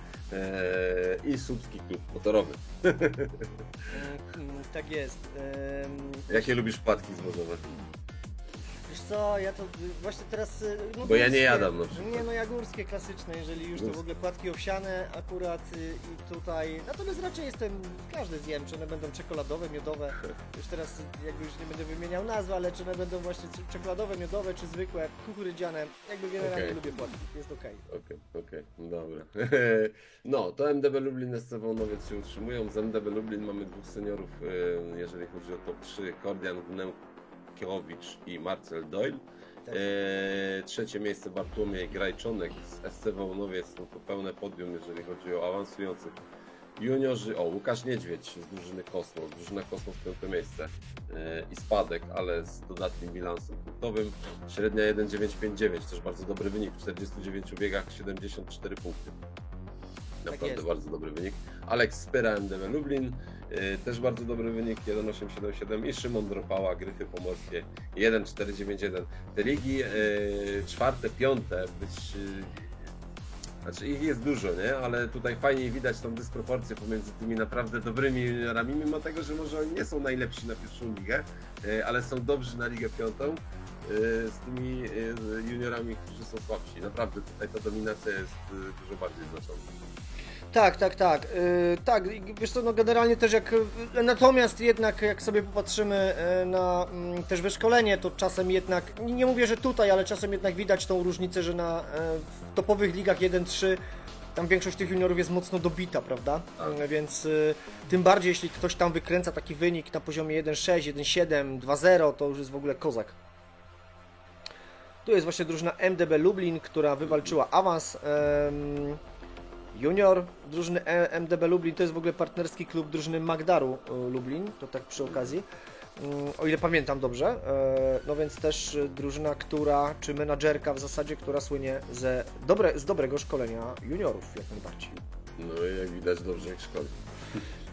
I Słupski Klub Motorowy. Tak jest. Jakie lubisz płatki zbożowe? Wiesz co, ja to właśnie teraz... No Bo ja nie górskie. jadam na przykład. Nie, no ja górskie klasyczne, jeżeli już to w ogóle płatki owsiane akurat i tutaj... Natomiast raczej każdy zjem, czy one będą czekoladowe, miodowe. Już teraz jakby już nie będę wymieniał nazwy, ale czy one będą właśnie czekoladowe, miodowe, czy zwykłe, kukurydziane. Jakby generalnie lubię płatki, jest okej. Okej, dobra. No, to MDB Lublin, SC Wołonowiec się utrzymują. Z MDB Lublin mamy dwóch seniorów, jeżeli chodzi o top 3, Kordian Wnękiewicz i Marcel Doyle. Tak. Trzecie miejsce Bartłomiej Grajczonek z SC Wołonowiec, no to pełne podium, jeżeli chodzi o awansujących juniorzy. O, Łukasz Niedźwiedź z drużyny Kosmos, drużyna Kosmos piąte miejsce i spadek, ale z dodatnim bilansem punktowym. Średnia 1,959, też bardzo dobry wynik, w 49 biegach 74 punkty. Naprawdę bardzo dobry wynik. Aleks Spyra, MDB Lublin, też bardzo dobry wynik, 1,877 i Szymon Dropała, Gryfy Pomorskie, 1,491. Te ligi czwarte, piąte, znaczy ich jest dużo, nie? Ale tutaj fajnie widać tą dysproporcję pomiędzy tymi naprawdę dobrymi juniorami, mimo tego, że może oni nie są najlepsi na pierwszą ligę, ale są dobrzy na ligę piątą, z tymi juniorami, którzy są słabsi. Naprawdę tutaj ta dominacja jest dużo bardziej znacząca. Tak. Tak, wiesz co, no generalnie też natomiast jednak jak sobie popatrzymy na też wyszkolenie, to czasem jednak, nie mówię, że tutaj, ale czasem jednak widać tą różnicę, że na w topowych ligach 1-3 tam większość tych juniorów jest mocno dobita, prawda? Tak. Więc tym bardziej jeśli ktoś tam wykręca taki wynik na poziomie 1-6, 1-7, 2-0, to już jest w ogóle kozak. Tu jest właśnie drużyna MDB Lublin, która wywalczyła awans. Junior drużyny MDB Lublin to jest w ogóle partnerski klub drużyny Magdaru Lublin, to tak przy okazji, o ile pamiętam dobrze. No więc też drużyna, czy menadżerka w zasadzie, która słynie z dobrego szkolenia juniorów jak najbardziej. No i jak widać dobrze jak szkoli.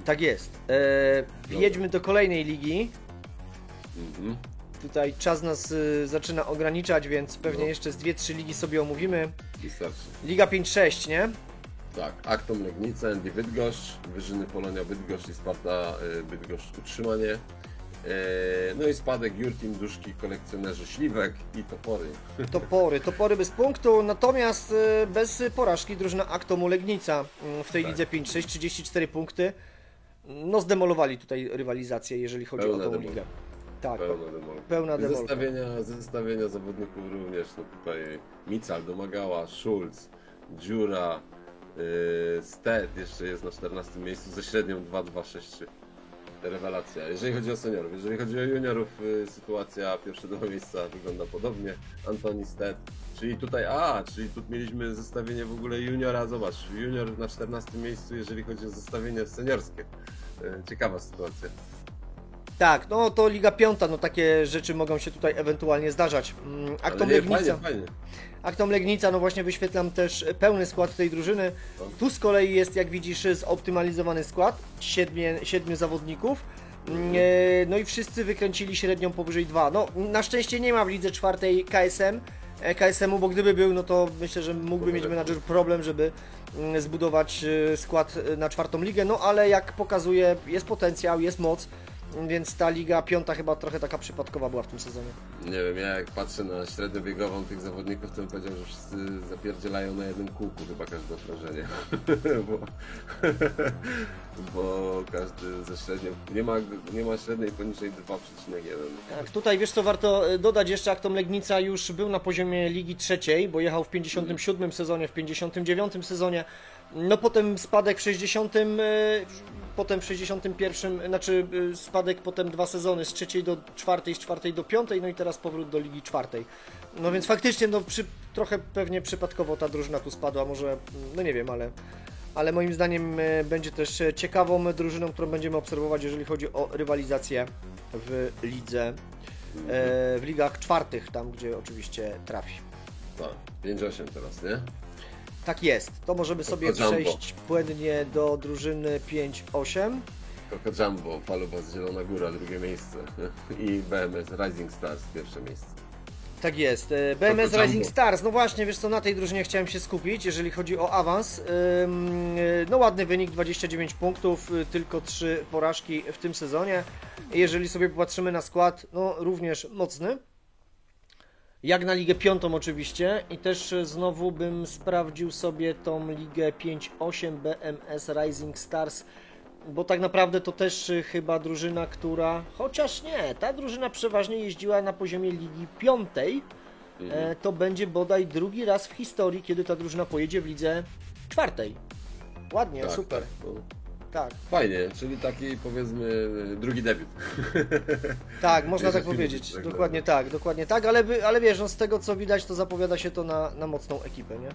Tak jest. Jedźmy do kolejnej ligi. Tutaj czas nas zaczyna ograniczać, więc pewnie jeszcze z 2-3 ligi sobie omówimy. Wystarczy. Liga 5-6, nie? Tak, Aktom Legnica, Envy Bydgoszcz, Wyżyny Polonia Bydgoszcz i Sparta Bydgoszcz utrzymanie. No i spadek Jurtim, Duszki, Kolekcjonerzy Śliwek i Topory. Topory bez punktu, natomiast bez porażki drużyna Aktomu Legnica w tej lidze 5-6, 34 punkty. No zdemolowali tutaj rywalizację, jeżeli chodzi o tą ligę. Tak, pełna demolka. Zestawienia zawodników również, no tutaj Mical, Domagała, Schulz, Dziura, Sted jeszcze jest na 14 miejscu ze średnią 2,263. Rewelacja. Jeżeli chodzi o seniorów, jeżeli chodzi o juniorów, sytuacja pierwsze dwa miejsca wygląda podobnie. Antoni Sted, czyli tutaj, czyli tu mieliśmy zestawienie w ogóle juniora, zobacz, junior na 14 miejscu, jeżeli chodzi o zestawienie seniorskie. Ciekawa sytuacja. Tak, no to Liga Piąta, no takie rzeczy mogą się tutaj ewentualnie zdarzać. Aktom Legnica. Fajnie. Aktom Legnica, no właśnie wyświetlam też pełny skład tej drużyny. Tu z kolei jest, jak widzisz, zoptymalizowany skład, 7 zawodników. No i wszyscy wykręcili średnią powyżej 2. No na szczęście nie ma w lidze czwartej KSM-u, bo gdyby był, no to myślę, że mógłby mieć menadżer problem, żeby zbudować skład na czwartą ligę, no ale jak pokazuje, jest potencjał, jest moc. Więc ta Liga Piąta chyba trochę taka przypadkowa była w tym sezonie. Nie wiem, ja jak patrzę na średnią biegową tych zawodników, to bym powiedział, że wszyscy zapierdzielają na jednym kółku chyba każde okrążenie. bo każdy ze średnią, nie ma średniej poniżej 2,1. Tak, tutaj wiesz co warto dodać jeszcze, Aktom Legnica już był na poziomie Ligi Trzeciej, bo jechał w 57 sezonie, w 59 sezonie. No potem spadek w 60, potem w 61, znaczy spadek potem 2 sezony z trzeciej do czwartej, z czwartej do piątej, no i teraz powrót do Ligi Czwartej. No więc faktycznie no, trochę pewnie przypadkowo ta drużyna tu spadła, może, no nie wiem, ale moim zdaniem będzie też ciekawą drużyną, którą będziemy obserwować, jeżeli chodzi o rywalizację w lidze, w ligach czwartych, tam gdzie oczywiście trafi. Tak, 5-8 teraz, nie? Tak jest, to możemy sobie przejść płynnie do drużyny 5-8. Coco Jumbo, Falubas Zielona Góra, drugie miejsce i BMS Rising Stars, pierwsze miejsce. Tak jest, BMS Rising Stars, no właśnie, wiesz co, na tej drużynie chciałem się skupić, jeżeli chodzi o awans. No ładny wynik, 29 punktów, tylko 3 porażki w tym sezonie. Jeżeli sobie popatrzymy na skład, no również mocny. Jak na Ligę Piątą oczywiście i też znowu bym sprawdził sobie tą Ligę 5-8 BMS Rising Stars, bo tak naprawdę to też chyba drużyna, która, chociaż nie, ta drużyna przeważnie jeździła na poziomie Ligi Piątej, to będzie bodaj drugi raz w historii, kiedy ta drużyna pojedzie w Lidze Czwartej. Ładnie, Tak, super. tak, no. Tak, Fajnie, czyli taki powiedzmy drugi debiut. tak, można tak Jeżeli powiedzieć. tak Dokładnie tak, ale wiesz, no z tego co widać, to zapowiada się to na mocną ekipę, nie?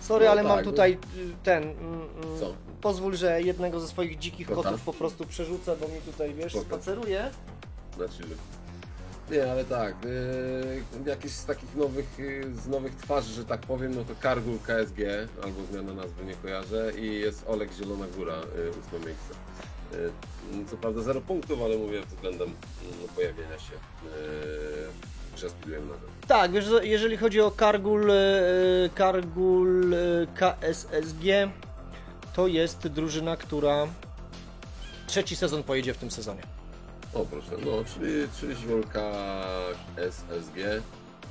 Sorry, No ale mam tak, tutaj Co? pozwól, że jednego ze swoich dzikich Kota? kotów po prostu przerzucę, bo mi tutaj, wiesz, Spoko. spaceruje. Znaczy, nie, ale tak, jakieś z takich z nowych twarzy, że tak powiem, no to Kargul KSG, albo zmiana nazwy nie kojarzę, i jest Olek Zielona Góra, 8 miejsce. Co prawda 0 punktów, ale mówię względem pojawienia się przez Speedway Manager. Tak, wiesz, jeżeli chodzi o Kargul KSSG, to jest drużyna, która trzeci sezon pojedzie w tym sezonie. O proszę, no, czyli Zielonka SSG.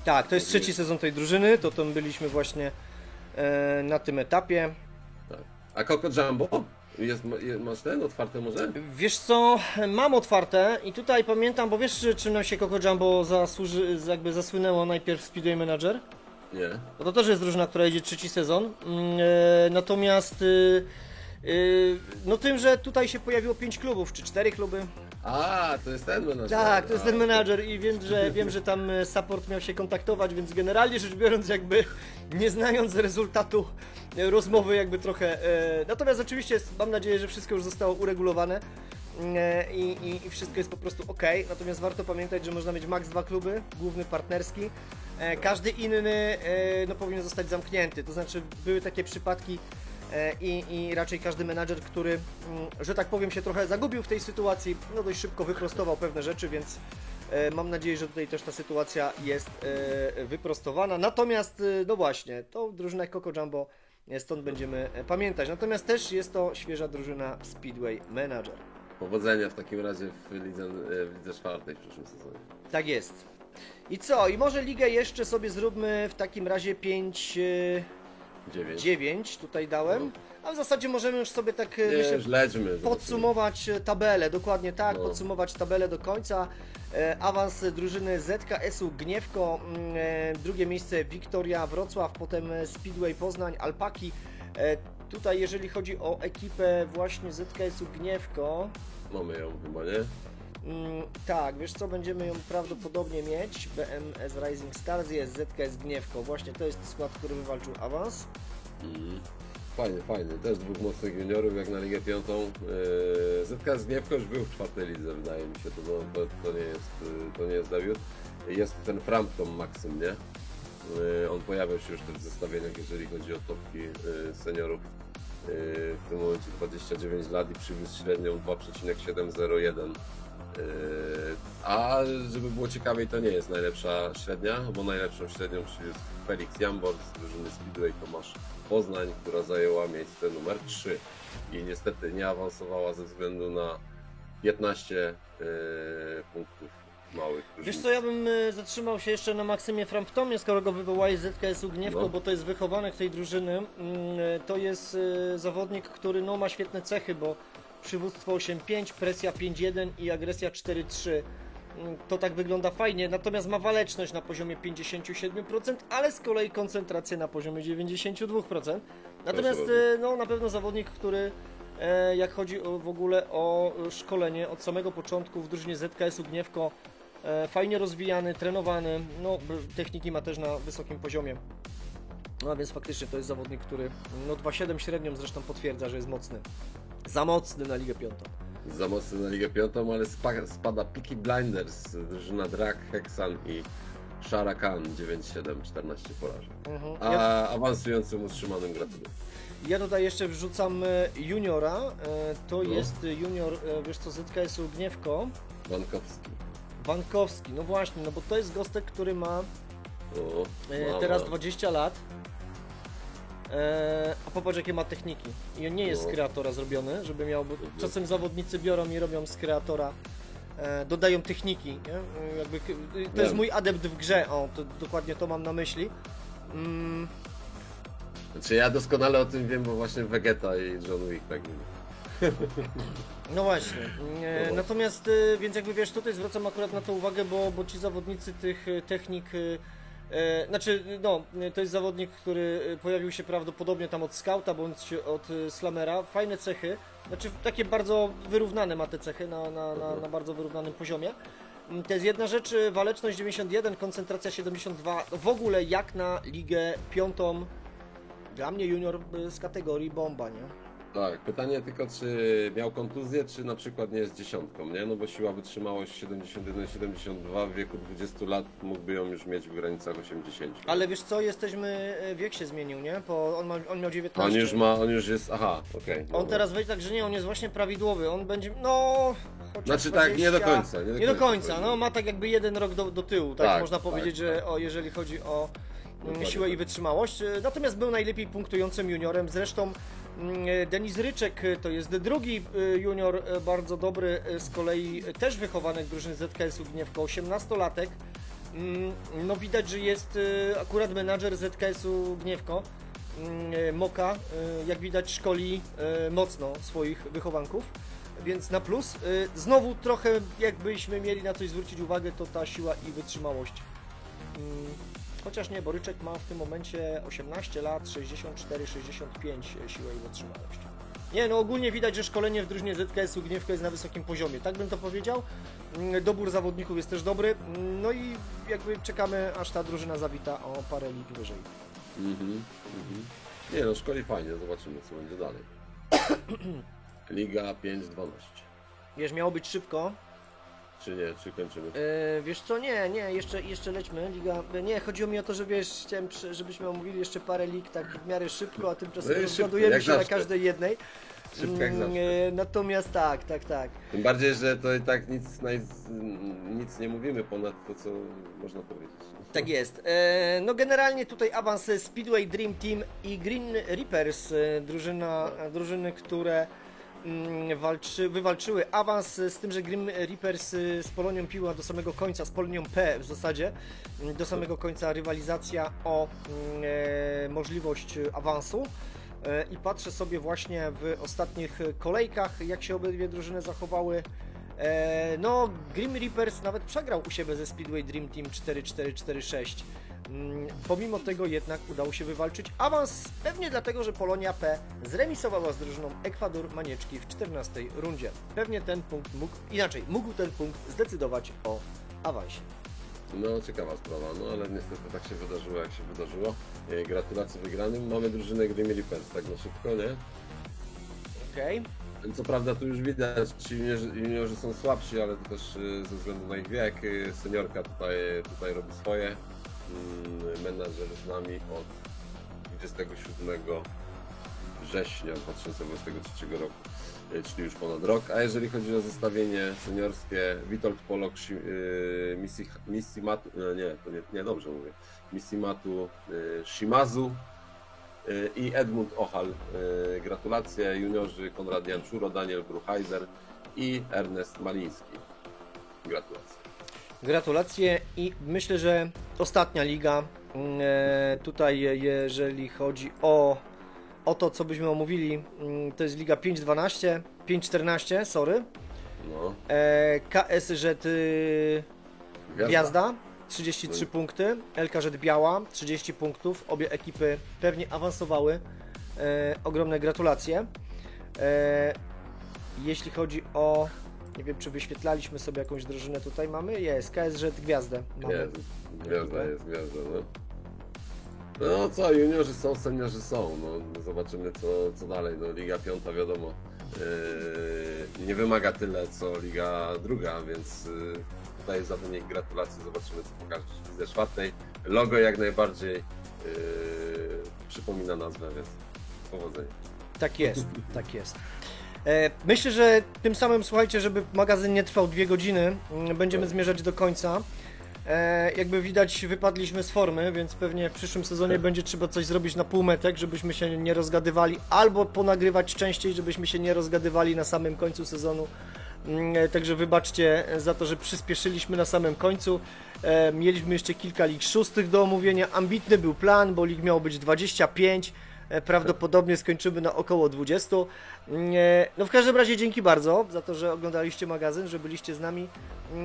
Tak, to jest trzeci sezon tej drużyny, to tam byliśmy właśnie na tym etapie. Tak. A Coco Jumbo? Masz ten otwarte może? Wiesz co, mam otwarte i tutaj pamiętam, bo wiesz czym nam się Coco Jumbo zasłynęło najpierw w Speedway Manager? Nie. Bo to też jest drużyna, która jedzie trzeci sezon, natomiast no tym, że tutaj się pojawiło 5 klubów, czy 4 kluby. A, to jest ten menadżer. Tak, to jest ten menadżer i wiem, że tam support miał się kontaktować, więc generalnie rzecz biorąc jakby nie znając rezultatu rozmowy jakby trochę... Natomiast oczywiście mam nadzieję, że wszystko już zostało uregulowane i wszystko jest po prostu ok. Natomiast warto pamiętać, że można mieć maks 2 kluby, główny, partnerski. Każdy inny no, powinien zostać zamknięty, to znaczy były takie przypadki i raczej każdy menadżer, który, że tak powiem, się trochę zagubił w tej sytuacji, no dość szybko wyprostował pewne rzeczy, więc mam nadzieję, że tutaj też ta sytuacja jest wyprostowana. Natomiast, no właśnie, to drużyna Coco Jumbo, stąd będziemy pamiętać. Natomiast też jest to świeża drużyna Speedway Manager. Powodzenia w takim razie w lidze czwartej w przyszłym sezonie. Tak jest. I co? I może ligę jeszcze sobie zróbmy w takim razie 9 tutaj dałem, a w zasadzie możemy już sobie tak myślę, lećmy, podsumować tabelę, dokładnie tak, No. podsumować tabelę do końca. Awans drużyny ZKS-u Gniewko, drugie miejsce Wiktoria Wrocław, potem Speedway Poznań, Alpaki. Tutaj jeżeli chodzi o ekipę właśnie ZKS-u Gniewko, Mamy ją chyba, nie? tak, wiesz co, będziemy ją prawdopodobnie mieć. BMS Rising Stars jest, ZKS Gniewko, właśnie to jest skład, który wywalczył awans. Fajny. Też dwóch mocnych juniorów jak na Ligę Piątą. ZKS Gniewko już był w czwartej lidze, wydaje mi się, to nie jest debiut. Jest ten Frampton Maksym, nie? On pojawiał się już też w zestawieniach, jeżeli chodzi o topki seniorów. W tym momencie 29 lat i przywiózł średnią 2,701. A żeby było ciekawiej, to nie jest najlepsza średnia, bo najlepszą średnią przywiózł Felix Jambor z drużyny Speedway Tomasz Poznań, która zajęła miejsce numer 3 i niestety nie awansowała ze względu na 15 punktów małych. Wiesz co, ja bym zatrzymał się jeszcze na Maksymie Framptonie, skoro go wywołałeś z ZKS-u Gniewko, No. bo to jest wychowanek tej drużyny. To jest zawodnik, który no, ma świetne cechy, bo przywództwo 8-5, presja 5-1 i agresja 4-3. To tak wygląda fajnie, natomiast ma waleczność na poziomie 57%, ale z kolei koncentrację na poziomie 92%. Natomiast no, na pewno zawodnik, który jak chodzi w ogóle o szkolenie od samego początku w drużynie ZKS-u Gniewko, fajnie rozwijany, trenowany, no techniki ma też na wysokim poziomie. No a więc faktycznie to jest zawodnik, który no 2,7 średnią zresztą potwierdza, że jest mocny. Za mocny na Ligę Piątą. Za mocny na Ligę Piątą, ale spada Peaky Blinders, drużyna Drag, Hexan i Shara Khan 9-7, 14 porażek. A awansującym utrzymanym gratuluję. Ja tutaj jeszcze wrzucam juniora, to jest junior, wiesz co, ZKS-u Gniewko. Wankowski, no właśnie, no bo to jest gostek, który ma teraz 20 lat. A popatrz jakie ma techniki. I on nie jest z kreatora zrobiony, żeby miał, bo czasem zawodnicy biorą i robią z kreatora dodają techniki, nie? Jakby, to jest mój adept w grze, to dokładnie to mam na myśli. Znaczy ja doskonale o tym wiem, bo właśnie Vegeta i John Wick tak mówią. No właśnie. Natomiast, więc jakby wiesz, tutaj zwracam akurat na to uwagę, bo ci zawodnicy tych technik, to jest zawodnik, który pojawił się prawdopodobnie tam od Scouta bądź od Slamera. Fajne cechy, znaczy takie bardzo wyrównane ma te cechy na bardzo wyrównanym poziomie. To jest jedna rzecz, waleczność 91, koncentracja 72, w ogóle jak na ligę piątą, dla mnie junior z kategorii bomba, nie? Tak, pytanie tylko, czy miał kontuzję, czy na przykład nie jest dziesiątką, nie? No bo siła wytrzymałość 71-72 w wieku 20 lat mógłby ją już mieć w granicach 80. Ale wiesz co, wiek się zmienił, nie? Bo on miał 19. On już jest, aha, okej. On teraz wejdzie tak, że nie, on jest właśnie prawidłowy, on będzie, chociaż Znaczy tak, nie do końca. Nie do końca, ma tak jakby jeden rok do tyłu, tak można powiedzieć, że jeżeli chodzi o siłę i wytrzymałość. Natomiast był najlepiej punktującym juniorem, zresztą Denis Ryczek to jest drugi junior bardzo dobry, z kolei też wychowany w drużynie ZKS-u Gniewko, 18-latek. No widać, że jest akurat menadżer ZKS-u Gniewko, Moka, jak widać szkoli mocno swoich wychowanków, więc na plus. Znowu trochę jakbyśmy mieli na coś zwrócić uwagę, to ta siła i wytrzymałość. Chociaż nie, Boryczek ma w tym momencie 18 lat, 64-65 siłę i wytrzymałość. Nie, ogólnie widać, że szkolenie w drużynie ZKS-u Gniewko jest na wysokim poziomie, tak bym to powiedział. Dobór zawodników jest też dobry, no i jakby czekamy, aż ta drużyna zawita o parę lig wyżej. Nie szkoli fajnie, zobaczymy co będzie dalej. Liga 5-12. Wiesz, miało być szybko. Czy nie, czy kończymy? Wiesz co, nie, jeszcze lećmy. Liga, nie, chodziło mi o to, że wiesz, chciałem, żebyśmy omówili jeszcze parę lig tak w miarę szybko, a tymczasem rozgadujemy się na każdej jednej. Szybko jak zawsze. Natomiast tak. Tym bardziej, że to i tak nic nie mówimy ponad to, co można powiedzieć. Tak jest. Generalnie tutaj awans Speedway Dream Team i Green Reapers, drużyny, które wywalczyły awans, z tym, że Grim Reapers z Polonią Piła do samego końca, z Polonią P w zasadzie, do samego końca rywalizacja o możliwość awansu. I patrzę sobie właśnie w ostatnich kolejkach, jak się obydwie drużyny zachowały. Grim Reapers nawet przegrał u siebie ze Speedway Dream Team 4-4-4-6. Pomimo tego jednak udało się wywalczyć awans, pewnie dlatego, że Polonia P zremisowała z drużyną Ekwador Manieczki w 14 rundzie. Pewnie ten punkt mógł ten punkt zdecydować o awansie. Ciekawa sprawa, ale niestety tak się wydarzyło, jak się wydarzyło. Gratulacje wygranym. Mamy drużynę Grim Reapers, tak na szybko, nie? Okej. Co prawda tu już widać, ci juniorzy są słabsi, ale to też ze względu na ich wiek. Seniorka tutaj robi swoje. Menadżer z nami od 27 września 2023 roku, czyli już ponad rok. A jeżeli chodzi o zestawienie seniorskie, Witold Polok, Missimatu, dobrze mówię, Missimatu Shimazu i Edmund Ochal. Gratulacje. Juniorzy Konrad Janczuro, Daniel Bruchheiser i Ernest Maliński. Gratulacje i myślę, że ostatnia liga tutaj, jeżeli chodzi o to, co byśmy omówili, to jest liga 5-12, 5-14, sorry. KSZ Gwiazda 33 punkty, LKZ Biała 30 punktów, obie ekipy pewnie awansowały, ogromne gratulacje. Jeśli chodzi o, nie wiem, czy wyświetlaliśmy sobie jakąś drużynę, tutaj mamy? Jest, KSZ Gwiazdę. Jest, Gwiazda. Co, juniorzy są, seniorzy są. Zobaczymy co dalej. Liga 5 wiadomo nie wymaga tyle co Liga 2, więc tutaj za wynik gratulacje. Zobaczymy co pokaże w lidze 4. Logo jak najbardziej przypomina nazwę, więc powodzenia. Tak jest. Myślę, że tym samym, słuchajcie, żeby magazyn nie trwał 2 godziny, będziemy zmierzać do końca. Jakby widać, wypadliśmy z formy, więc pewnie w przyszłym sezonie będzie trzeba coś zrobić na półmetek, żebyśmy się nie rozgadywali, albo ponagrywać częściej, żebyśmy się nie rozgadywali na samym końcu sezonu, Także wybaczcie za to, że przyspieszyliśmy na samym końcu. Mieliśmy jeszcze kilka lig szóstych do omówienia. Ambitny był plan, bo lig miało być 25. Prawdopodobnie skończymy na około 20. No w każdym razie dzięki bardzo za to, że oglądaliście magazyn, że byliście z nami.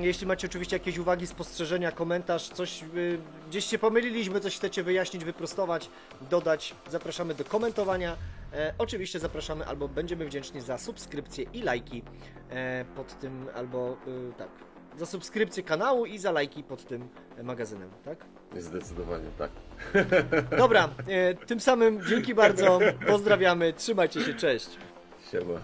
Jeśli macie oczywiście jakieś uwagi, spostrzeżenia, komentarz, coś gdzieś się pomyliliśmy, coś chcecie wyjaśnić, wyprostować, dodać, zapraszamy do komentowania. Oczywiście zapraszamy albo będziemy wdzięczni za subskrypcje i lajki pod tym, albo tak, za subskrypcję kanału i za lajki pod tym magazynem, tak? Zdecydowanie tak. Dobra, tym samym dzięki bardzo, pozdrawiamy, trzymajcie się, cześć. Siema.